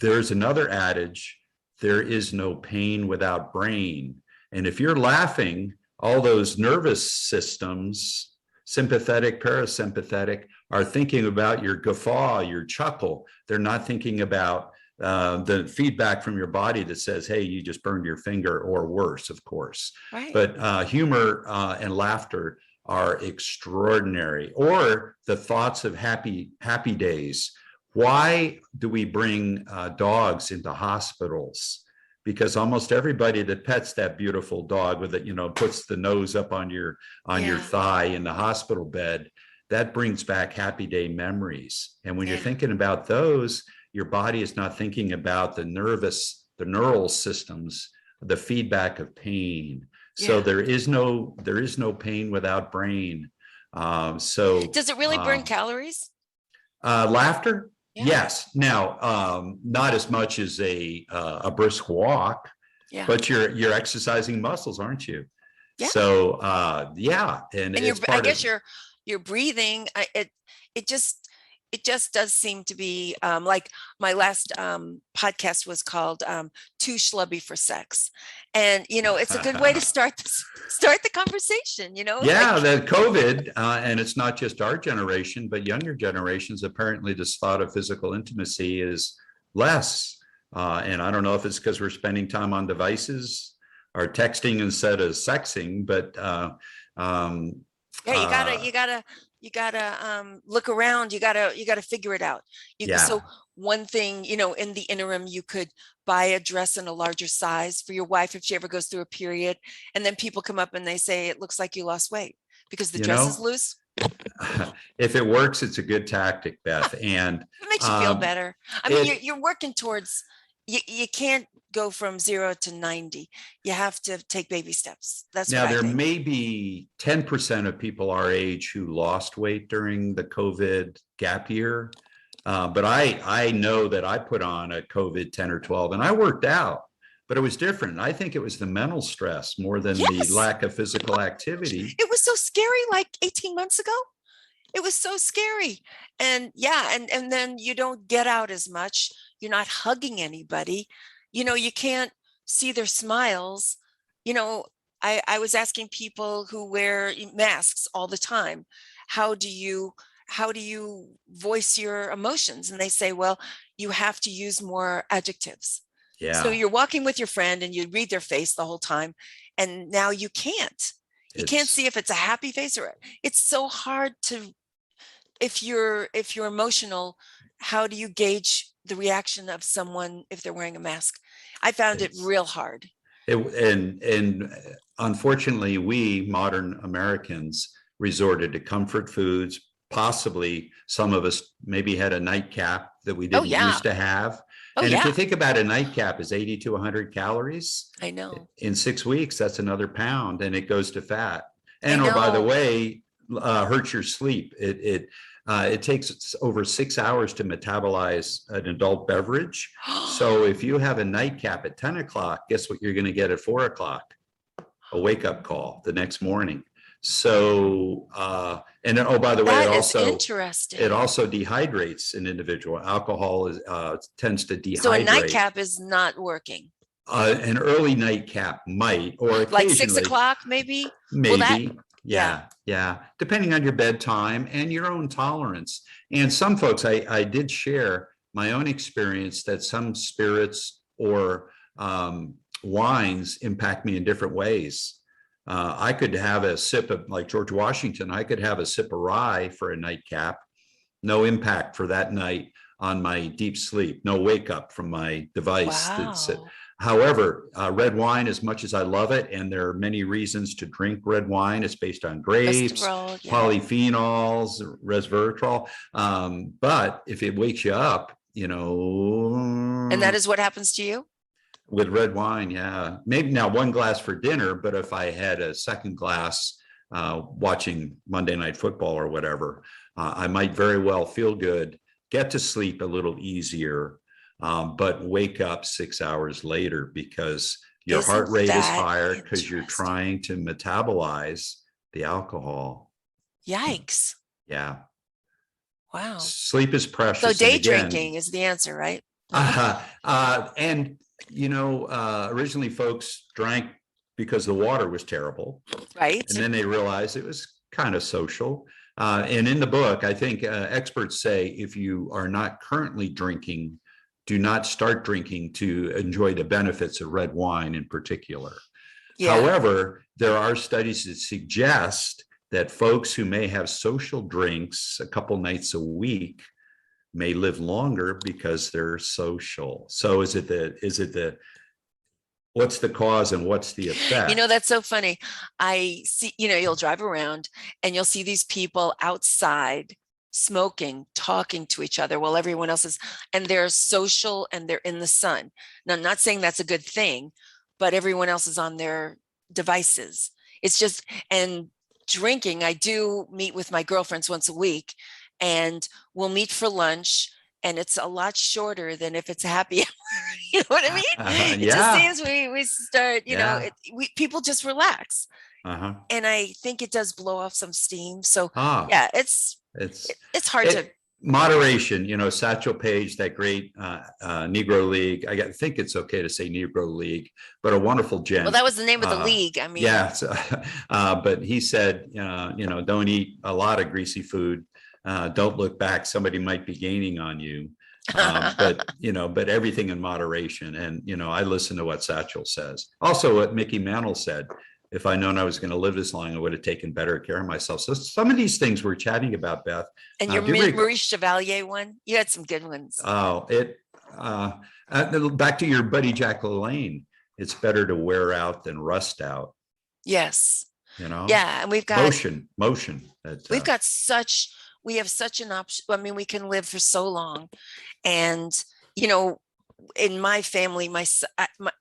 there's another adage, there is no pain without brain. And if you're laughing, all those nervous systems, sympathetic, parasympathetic, are thinking about your guffaw, your chuckle. They're not thinking about the feedback from your body that says, hey, you just burned your finger, or worse, of course. right. But humor and laughter are extraordinary. Or the thoughts of happy days. Why do we bring dogs into hospitals? Because almost everybody that pets that beautiful dog with it, puts the nose up on your Yeah. thigh in the hospital bed, that brings back happy day memories. And when you're Yeah. thinking about those, your body is not thinking about the neural systems, the feedback of pain. So Yeah. there is no pain without brain. So Does it really burn calories? laughter, Yeah. yes. Now, not as much as a brisk walk, Yeah. but you're exercising muscles, aren't you? Yeah. So yeah, and And it's I part guess of. you're breathing. It just does seem to be like my last podcast was called "Too Schlubby for Sex," and it's a good way to start the conversation. Yeah, Like the COVID, and it's not just our generation, but younger generations. Apparently, this thought of physical intimacy is less, and I don't know if it's because we're spending time on devices or texting instead of sexing, but yeah, you gotta look around. You gotta figure it out. So yeah, one thing, in the interim, you could buy a dress in a larger size for your wife if she ever goes through a period, and then people come up and they say it looks like you lost weight because the you dress is know, loose. if it works, it's a good tactic, Beth, and It makes you feel um, better. I mean, it you're working towards. You can't go from 0 to 90. You have to take baby steps. That's what Now, I there think. may be 10% of people our age who lost weight during the COVID gap year. But I know that I put on a COVID 10 or 12 and I worked out, but it was different. I think it was the mental stress more than the Yes, lack of physical activity. it was so scary. Like 18 months ago, it was so scary. And yeah, and then you don't get out as much. You're not hugging anybody. You can't see their smiles, you know, I was asking people who wear masks all the time, how do you voice your emotions? And they say, well, you have to use more adjectives. So Yeah, you're walking with your friend and you read their face the whole time, and now you can't. You can't it's see if it's a happy face or it's so hard to, if you're emotional, how do you gauge the reaction of someone if they're wearing a mask? I found it it's real hard. and unfortunately, we modern Americans resorted to comfort foods. Possibly some of us maybe had a nightcap that we Oh didn't yeah. used to have. Oh And if you yeah. think about a nightcap is 80 to 100 calories. I know. In 6 weeks, that's another pound, and it goes to fat. I And oh, by the know. way, hurts your sleep. It takes over 6 hours to metabolize an adult beverage. So if you have a nightcap at 10 o'clock, guess what you're going to get at 4 o'clock? A wake up call the next morning. So, and oh, by the way, That is it interesting. also dehydrates an individual. Alcohol tends to So a dehydrate. nightcap is not working. An early nightcap might, or Like 6 occasionally, o'clock, maybe? Well, that, maybe. yeah. Yeah. Depending on your bedtime and your own tolerance. And some folks, I did share my own experience that some spirits or wines impact me in different ways. I could have a sip of, like George Washington, I could have a sip of rye for a nightcap, no impact for that night on my deep sleep, no wake up from my device. Wow. However, red wine, as much as I love it, and there are many reasons to drink red wine, it's based on grapes, Festival, yeah. polyphenols, resveratrol. But if it wakes you up, And that is what happens to you? with red wine, yeah, maybe now one glass for dinner, but if I had a second glass watching Monday Night Football or whatever, I might very well feel good, get to sleep a little easier, but wake up 6 hours later because your Isn't heart rate is that higher because you're interesting? trying to metabolize the alcohol. Yikes. Yeah. Wow. Sleep is So precious. And day again, drinking is the answer, right? No? and originally folks drank because the water was terrible, Right? and then they realized it was kind of social. And in the book, I think experts say if you are not currently drinking, do not start drinking to enjoy the benefits of red wine in particular. Yeah. However, there are studies that suggest that folks who may have social drinks a couple nights a week may live longer because they're social. So what's the cause and what's the effect? That's so funny. I see, you'll drive around and you'll see these people outside smoking, talking to each other while everyone else is, and they're social and they're in the sun. Now, I'm not saying that's a good thing, but everyone else is on their devices. It's just, and drinking, I do meet with my girlfriends once a week and we'll meet for lunch, and it's a lot shorter than if it's a happy hour. You know what I mean? It just Yeah, seems we start, yeah. people just relax. Uh-huh. And I think it does blow off some steam. So Ah, yeah, it's it's it's hard to. it moderation. Satchel Paige, that great Negro League. Think it's okay to say Negro League, but a wonderful Well, gent. that was the name of the league. I mean, Yeah, but he said, don't eat a lot of greasy food. Don't look back. Somebody might be gaining on you. But everything in moderation. And, I listen to what Satchel says. Also, what Mickey Mantle said, if I'd known I was going to live this long, I would have taken better care of myself. So some of these things we're chatting about, Beth, and your do you Maurice Chevalier one, you had some good ones. Oh, back to your buddy Jack LaLanne. It's better to wear out than rust out. Yes. You know, Yeah, and motion. We have such an option. I mean, we can live for so long, and in my family,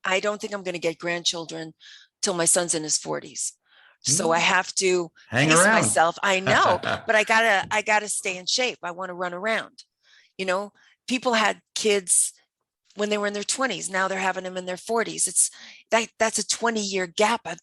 I don't think I'm going to get grandchildren till my son's in his 40s. So I have to hang pace around. myself. I know, but I gotta stay in shape. I want to run around. People had kids when they were in their 20s. Now they're having them in their 40s. That's a 20-year gap. I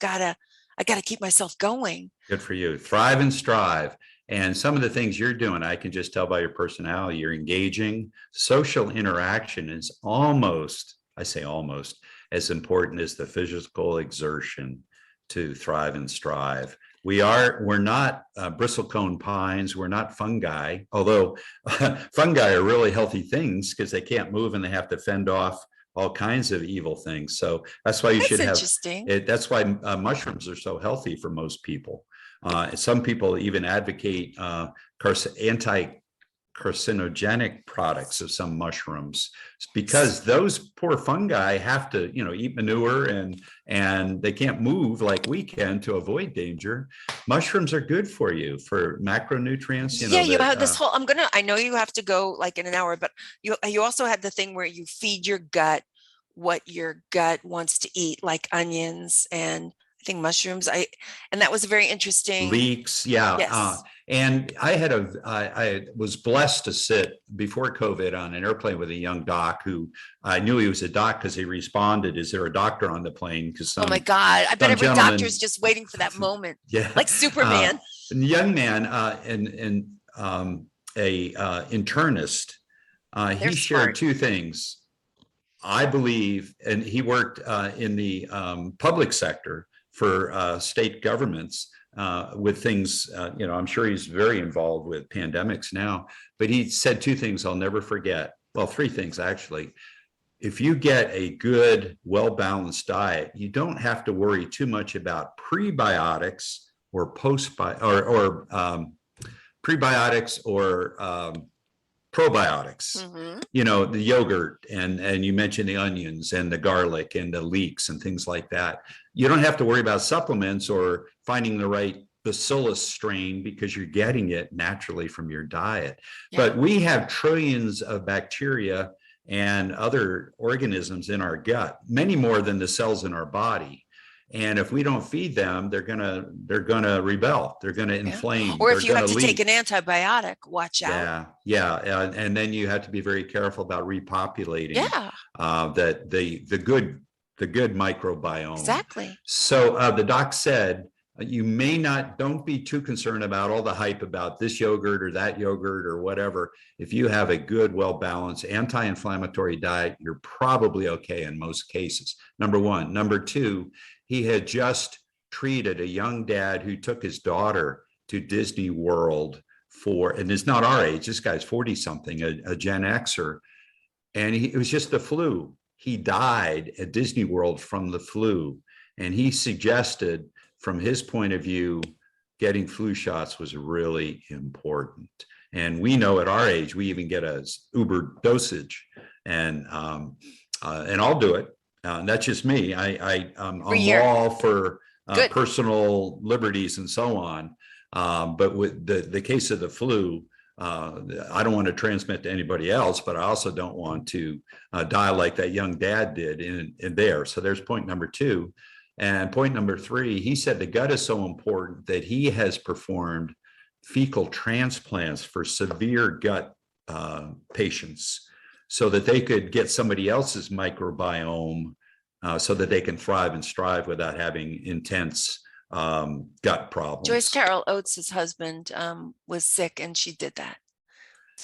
gotta keep myself going. Good for you. Thrive and strive. And some of the things you're doing, I can just tell by your personality. You're engaging. Social interaction is almost, I say almost, as important as the physical exertion to thrive and strive. We're not bristlecone pines. We're not fungi, although fungi are really healthy things because they can't move and they have to fend off all kinds of evil things. So that's why you That's should have interesting. it. That's why mushrooms are so healthy for most people. Some people even advocate anti-carcinogenic products of some mushrooms because those poor fungi have to, eat manure and they can't move like we can to avoid danger. Mushrooms are good for you for macronutrients. Yeah, you have this whole, I know you have to go like in an hour, but you also had the thing where you feed your gut what your gut wants to eat, like onions and I think mushrooms. And that was very interesting. Leeks, yeah. Yes. And I was blessed to sit before COVID on an airplane with a young doc who I knew he was a doc because he responded, "Is there a doctor on the plane?" Because oh my God, I bet every doctor is just waiting for that moment. Yeah, like Superman. Young man and a internist. He shared two things. I believe, and he worked in the public sector for state governments with things, I'm sure he's very involved with pandemics now, but he said two things I'll never forget. Well, three things actually. If you get a good, well-balanced diet, you don't have to worry too much about prebiotics or prebiotics or probiotics, the yogurt and you mentioned the onions and the garlic and the leeks and things like that. You don't have to worry about supplements or finding the right bacillus strain because you're getting it naturally from your diet. Yeah. But we have trillions of bacteria and other organisms in our gut, many more than the cells in our body. And if we don't feed them, they're gonna rebel. They're gonna inflame. Or if you have to take an antibiotic, watch out. Yeah. And then you have to be very careful about repopulating. That the good microbiome. Exactly. So the doc said don't be too concerned about all the hype about this yogurt or that yogurt or whatever. If you have a good, well-balanced anti-inflammatory diet, you're probably okay in most cases. Number one. Number two, he had just treated a young dad who took his daughter to Disney World and it's not our age, this guy's 40 something, a Gen Xer. And it was just the flu. He died at Disney World from the flu. And he suggested, from his point of view, getting flu shots was really important. And we know at our age, we even get a uber dosage and I'll do it. That's just me. I'm all for personal liberties and so on. But with the case of the flu, I don't want to transmit to anybody else, but I also don't want to die like that young dad did in there. So there's point number two. And point number three, he said the gut is so important that he has performed fecal transplants for severe gut patients so that they could get somebody else's microbiome so that they can thrive and strive without having intense gut problems. Joyce Carol Oates' husband was sick and she did that.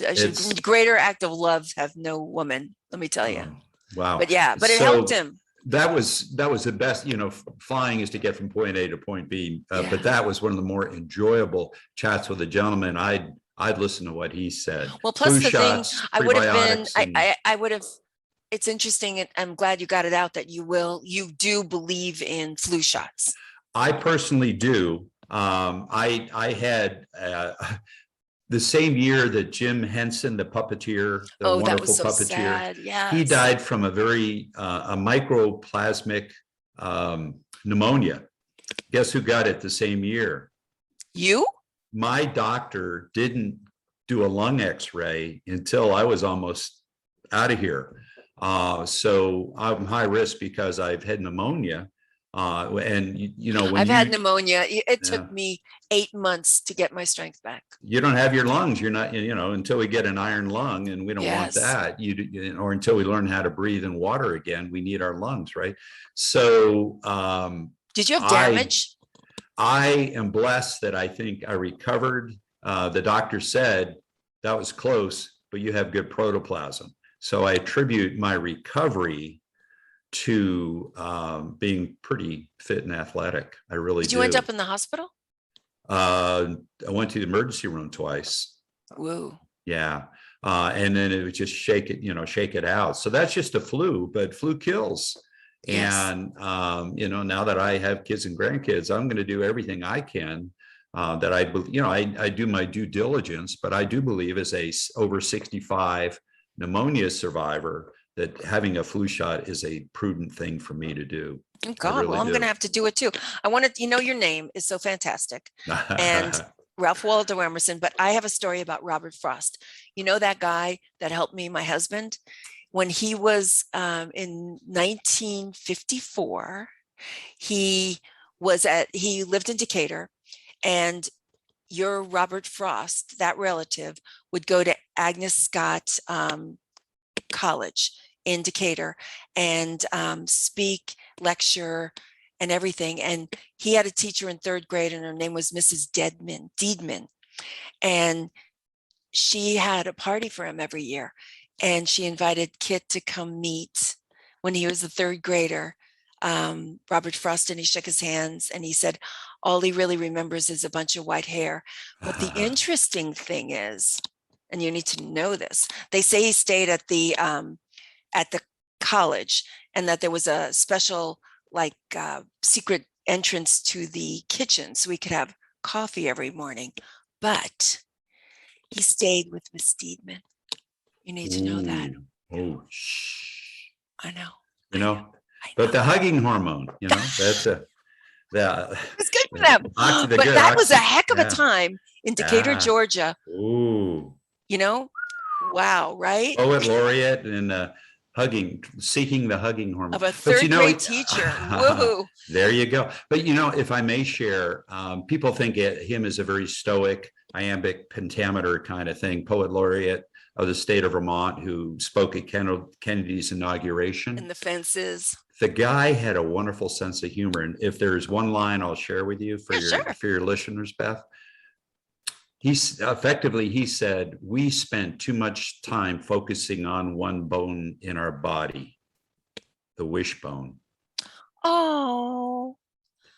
It's greater act of love have no woman, let me tell you. Wow. But it helped him. That was the best, flying is to get from point A to point B. But that was one of the more enjoyable chats with a gentleman. I'd listen to what he said. Well, plus flu shots, thing, I would have, it's interesting. And I'm glad you got it out that you do believe in flu shots. I personally do. I had the same year that Jim Henson, the puppeteer, the wonderful puppeteer, sad. Yes. He died from a very a microplasmic pneumonia. Guess who got it the same year? You? My doctor didn't do a lung X-ray until I was almost out of here. So I'm high risk because I've had pneumonia. And when I've had pneumonia. It took me 8 months to get my strength back. You don't have your lungs. You're not, until we get an iron lung, and we don't want that. Or until we learn how to breathe in water again, we need our lungs, right? So, did you have damage? I am blessed that I think I recovered. The doctor said that was close, but you have good protoplasm. So I attribute my recovery to being pretty fit and athletic. I really Did you end up in the hospital? I went to the emergency room twice. Whoa. Yeah. And then it would just shake it out. So that's just a flu, but flu kills. Yes. And, now that I have kids and grandkids, I'm going to do everything I can that I do my due diligence, but I do believe as a over 65 pneumonia survivor that having a flu shot is a prudent thing for me to do. Oh God, really well, I'm going to have to do it too. I wanted, your name is so fantastic. And Ralph Waldo Emerson, but I have a story about Robert Frost. You know, that guy that helped me, my husband, when he was in 1954, he lived in Decatur, and your Robert Frost, that relative, would go to Agnes Scott College in Decatur and speak, lecture, and everything. And he had a teacher in third grade, and her name was Mrs. Deedman. And she had a party for him every year. And she invited Kit to come meet when he was a third grader, Robert Frost, and he shook his hands and he said, all he really remembers is a bunch of white hair. But the interesting thing is, and you need to know this, they say he stayed at the college, and that there was a special secret entrance to the kitchen so we could have coffee every morning. But he stayed with Miss Deedman. You need to know that. Oh, shh. I know. But the hugging hormone, that's it's good for them. But that was a heck of a time in Decatur, Georgia. Ooh. Wow, right? Poet laureate and seeking the hugging hormone of a third grade teacher. Woohoo. There you go. But if I may share, people think him as a very stoic, iambic pentameter kind of thing, poet laureate of the state of Vermont, who spoke at Kennedy's inauguration. And the fences. The guy had a wonderful sense of humor. And if there's one line I'll share with you for your listeners, Beth, he said, we spent too much time focusing on one bone in our body, the wishbone. Oh.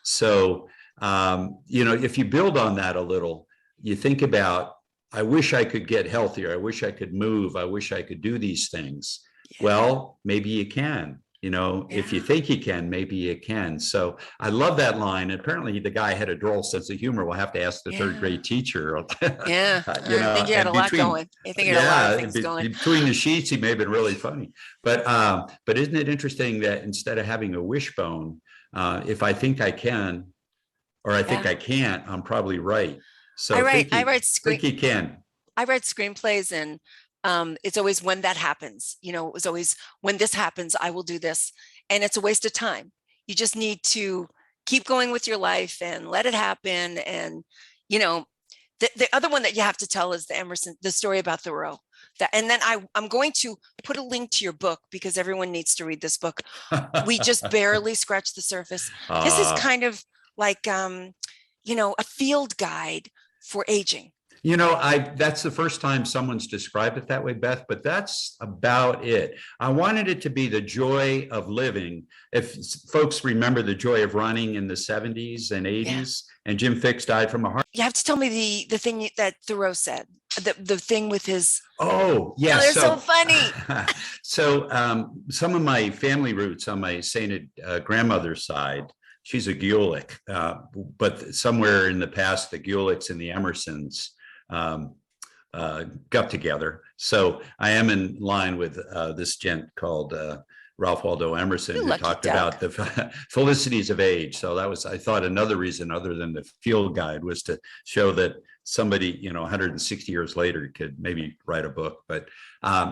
So, if you build on that a little, you think about, I wish I could get healthier. I wish I could move. I wish I could do these things. Yeah. Well, maybe you can. If you think you can, maybe you can. So I love that line. Apparently the guy had a droll sense of humor. We'll have to ask the third grade teacher. Yeah. I think you had a lot going. I think you had a lot of things going. Between the sheets, he may have been really funny. But isn't it interesting that instead of having a wishbone, if I think I can, or I think I can't, I'm probably right. So I write screenplays, and it's always when that happens. It was always when this happens, I will do this. And it's a waste of time. You just need to keep going with your life and let it happen. And, the other one that you have to tell is the story about Thoreau. And then I'm going to put a link to your book because everyone needs to read this book. We just barely scratched the surface. This is kind of like, a field guide for aging. That's the first time someone's described it that way, Beth, but that's about it. I wanted it to be the joy of living. If folks remember the joy of running in the 70s and 80s, and Jim Fixx died from a heart. You have to tell me the thing that Thoreau said, the thing with his. Oh, yeah. They're so funny. So some of my family roots on my sainted grandmother's side, she's a Gulick, but somewhere in the past, the Gulicks and the Emersons got together. So I am in line with this gent called Ralph Waldo Emerson, who talked about the felicities of age. So that was, I thought, another reason other than the field guide was to show that somebody, 160 years later could maybe write a book. But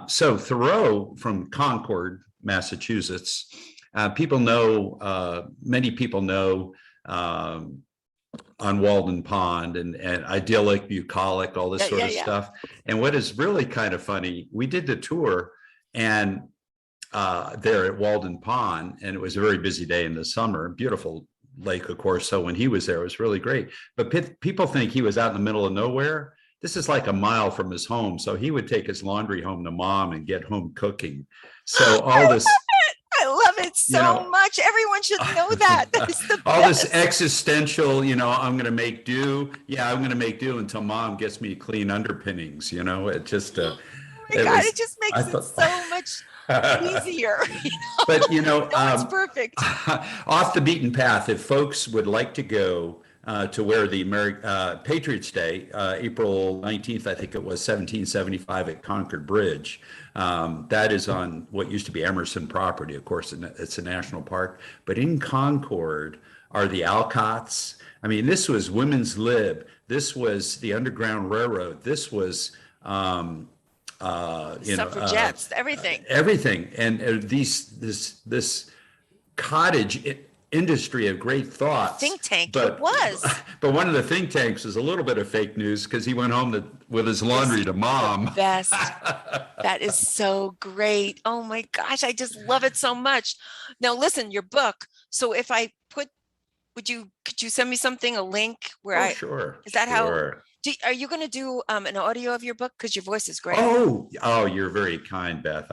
so Thoreau from Concord, Massachusetts, many people know on Walden Pond and idyllic, bucolic, all this sort of stuff. And what is really kind of funny, we did the tour and there at Walden Pond, and it was a very busy day in the summer, beautiful lake, of course. So when he was there, it was really great. But people think he was out in the middle of nowhere. This is like a mile from his home. So he would take his laundry home to mom and get home cooking. So all this. I love it so much. Everyone should know that. That is the all best. this existential, I'm going to make do. Yeah, I'm going to make do until mom gets me clean underpinnings. It just, Oh my it God, was, it just I makes it thought, so much easier. but No one's perfect. off the beaten path, if folks would like to go to where the Patriots Day, April 19th, I think it was 1775 at Concord Bridge. That is on what used to be Emerson property. Of course, it's a national park. But in Concord are the Alcotts. I mean, this was Women's Lib. This was the Underground Railroad. This was Suffragettes, everything. everything. And this cottage industry of great thoughts. Think tank. But it was. But one of the think tanks is a little bit of fake news because he went home with his laundry to mom. Best. That is so great. Oh my gosh, I just love it so much. Now listen, your book. So if I put, could you send me something, a link where Sure. Is that sure. how? Are you going to do an audio of your book? Because your voice is great. Oh, you're very kind, Beth.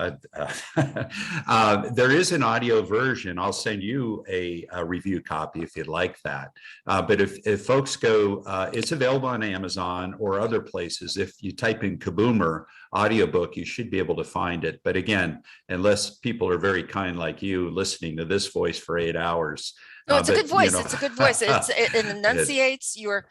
There is an audio version. I'll send you a review copy if you'd like that. But if folks go, it's available on Amazon or other places. If you type in Kaboomer audiobook, you should be able to find it. But again, unless people are very kind like you listening to this voice for 8 hours. No, it's a good voice. It's a good voice. It enunciates. You're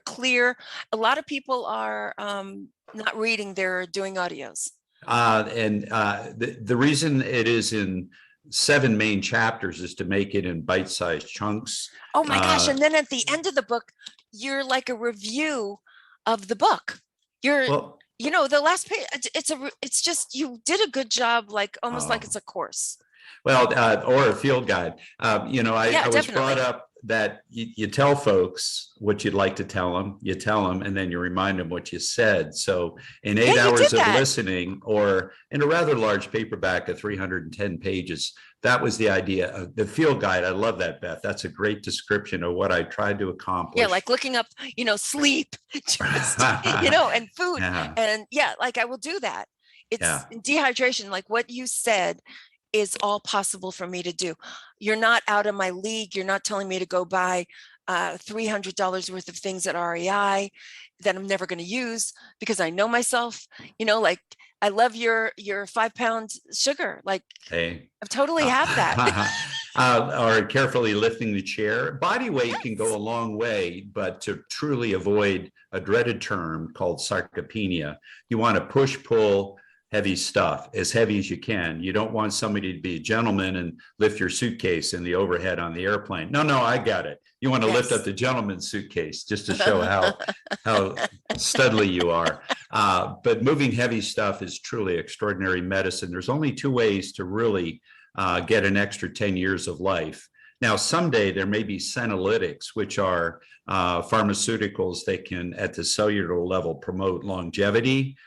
clear. A lot of people are not reading; they're doing audios. The reason it is in 7 main chapters is to make it in bite-sized chunks. Oh my gosh! And then at the end of the book, you're like a review of the book. The last page. It's just you did a good job, like almost like it's a course. Well, or a field guide. I was brought up that you tell folks what you'd like to tell them, and then you remind them what you said. So in 8 hours of listening, or in a rather large paperback of 310 pages, that was the idea of the field guide. I love that, Beth. That's a great description of what I tried to accomplish. Yeah, like looking up, sleep, and food. And like I will do that. It's dehydration, like what you said, is all possible for me to do. You're not out of my league. You're not telling me to go buy $300 worth of things at REI that I'm never going to use because I know myself. Like I love your 5-pound sugar. Like I totally have that. Or carefully lifting the chair. Body weight can go a long way, but to truly avoid a dreaded term called sarcopenia, you want to push-pull heavy stuff, as heavy as you can. You don't want somebody to be a gentleman and lift your suitcase in the overhead on the airplane. No, I got it. You want to lift up the gentleman's suitcase just to show how studly you are. But moving heavy stuff is truly extraordinary medicine. There's only 2 ways to really get an extra 10 years of life. Now, someday there may be senolytics, which are pharmaceuticals that can, at the cellular level, promote longevity.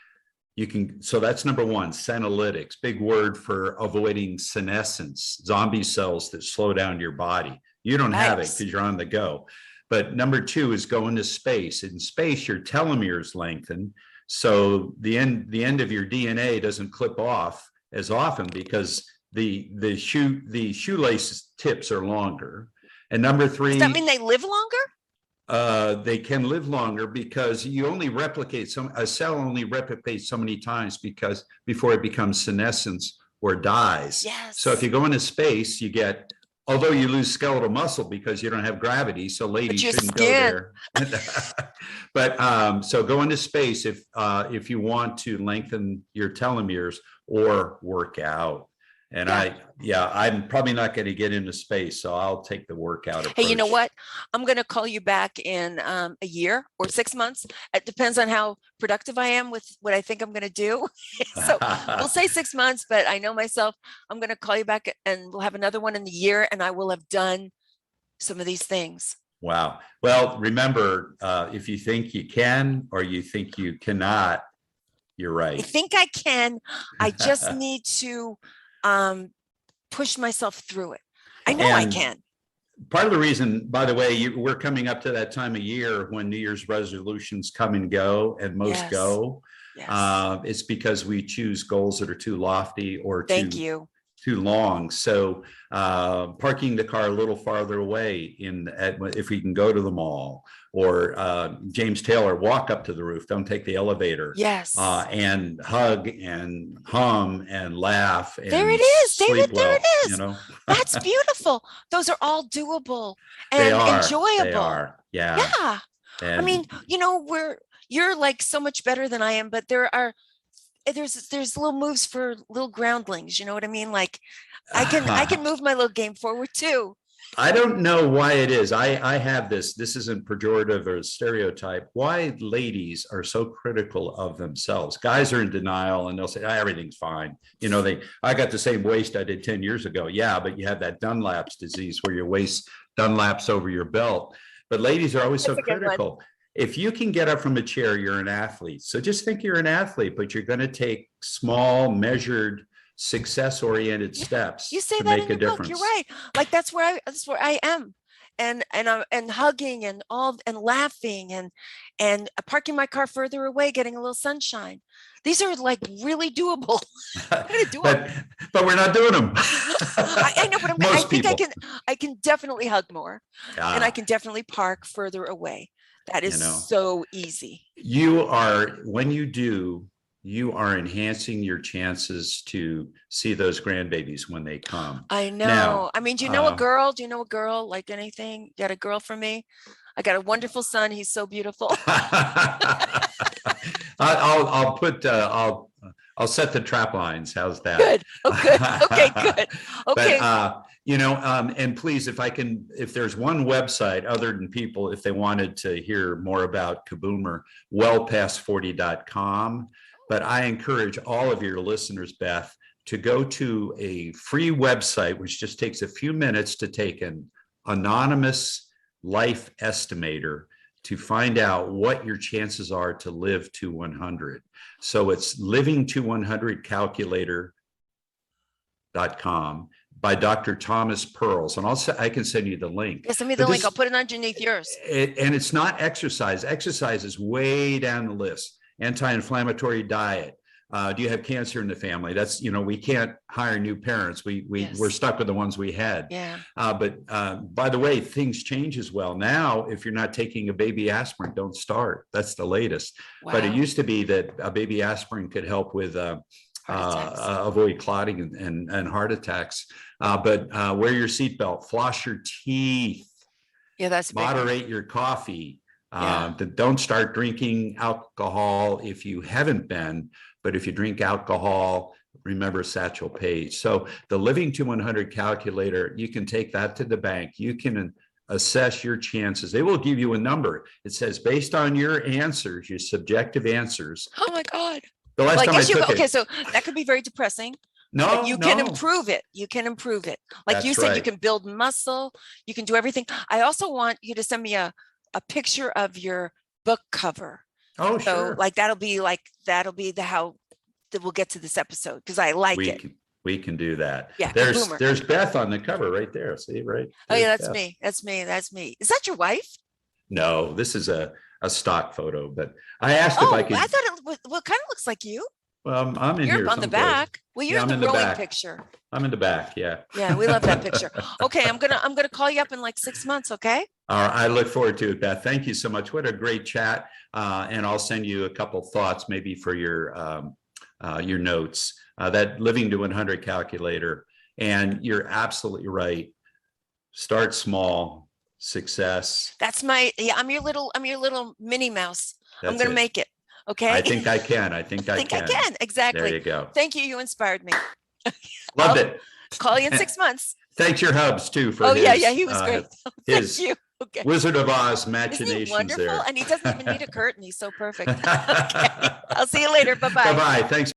So that's number 1, senolytics, big word for avoiding senescence, zombie cells that slow down your body. You don't have it because you're on the go. But number 2 is go into space. In space, your telomeres lengthen. So the end of your DNA doesn't clip off as often because the shoelace tips are longer. And number 3. Does that mean they live longer? They can live longer because you only replicate a cell only replicates so many times before it becomes senescence or dies. Yes. So if you go into space, you get, although you lose skeletal muscle because you don't have gravity, so ladies shouldn't go there. But so go into space if you want to lengthen your telomeres or work out. And I'm probably not going to get into space, so I'll take the workout approach. Hey, you know what? I'm going to call you back in a year or 6 months. It depends on how productive I am with what I think I'm going to do. So we'll say 6 months, but I know myself. I'm going to call you back and we'll have another one in the year, and I will have done some of these things. Wow. Well, remember, if you think you can or you think you cannot, you're right. I think I can. I just need to push myself through it. I know I can. Part of the reason, by the way, we're coming up to that time of year when New Year's resolutions come and go, and most go. It's because we choose goals that are too lofty or too long. So parking the car a little farther away if we can go to the mall, or James Taylor, walk up to the roof, don't take the elevator. Yes. And hug and hum and laugh and there it is, David. well, there it is. You know? That's beautiful. Those are all doable and They are, enjoyable. They are. Yeah. Yeah. And I mean, you're like so much better than I am, but there's little moves for little groundlings. You know what I mean? Like I can move my little game forward too. I don't know why it is. I have this isn't pejorative or stereotype, why ladies are so critical of themselves. Guys are in denial and they'll say, everything's fine. I got the same waist I did 10 years ago. Yeah, but you have that Dunlap's disease where your waist Dunlaps over your belt. But ladies are always so critical. If you can get up from a chair, you're an athlete. So just think you're an athlete, but you're going to take small, measured, success-oriented steps. You say to that make in your a difference. book. You're right. Like that's where I am, and hugging and laughing and parking my car further away, getting a little sunshine. These are like really doable. I'm gonna do them. But we're not doing them. I know, but I think I can definitely hug more, and I can definitely park further away. That is so easy. When you do, you are enhancing your chances to see those grandbabies when they come. I know. Now, I mean, do you know a girl? Do you know a girl? Like anything? You got a girl for me? I got a wonderful son. He's so beautiful. I'll set the trap lines. How's that? Good. Oh, good. Okay, good. Okay. But, and please, if there's one website other than people, if they wanted to hear more about Kaboomer, wellpast40.com. But I encourage all of your listeners, Beth, to go to a free website, which just takes a few minutes to take an anonymous life estimator to find out what your chances are to live to 100. So it's living200calculator.com by Dr. Thomas Perls. And I can send you the link. Yeah, send me the link. I'll put it underneath yours. And it's not exercise. Exercise is way down the list. Anti-inflammatory diet. Do you have cancer in the family? That's, we can't hire new parents. We're stuck with the ones we had. Yeah. But by the way, things change as well. Now, if you're not taking a baby aspirin, don't start. That's the latest. Wow. But it used to be that a baby aspirin could help with avoid clotting and heart attacks. But wear your seatbelt, floss your teeth. Yeah, that's moderate your coffee. Don't start drinking alcohol if you haven't been, but if you drink alcohol, remember Satchel Paige. So the Living to 100 calculator, you can take that to the bank. You can assess your chances. They will give you a number. It says based on your answers, your subjective answers. Oh my God. The last time I took it. Okay, so that could be very depressing. No, you can improve it. You can improve it. Like That's you said, right. You can build muscle. You can do everything. I also want you to send me a picture of your book cover. Oh, so sure. Like that'll be how that we'll get to this episode because I like it. We can do that. Yeah. There's Beth on the cover right there. See, right? Oh yeah, that's me. That's me. That's me. Is that your wife? No, this is a stock photo, but I asked if I could. I thought it kind of looks like you. Well, I'm in You're here. on the back. Well, you're in the rowing picture. I'm in the back. Yeah. Yeah, we love that picture. Okay, I'm gonna call you up in like 6 months. Okay. All right. I look forward to it, Beth. Thank you so much. What a great chat. And I'll send you a couple thoughts maybe for your notes. That Living to 100 calculator. And you're absolutely right. Start small. Success. That's I'm your little Minnie Mouse. I'm gonna make it. Okay. I think I can. I think I can. Exactly. There you go. Thank you. You inspired me. Loved it. Call you in 6 months. Thanks your hubs too for yeah, he was great. Thank you. Okay. Wizard of Oz machinations. Isn't he wonderful? There. And he doesn't even need a curtain. He's so perfect. Okay. I'll see you later. Bye-bye. Bye-bye. Thanks.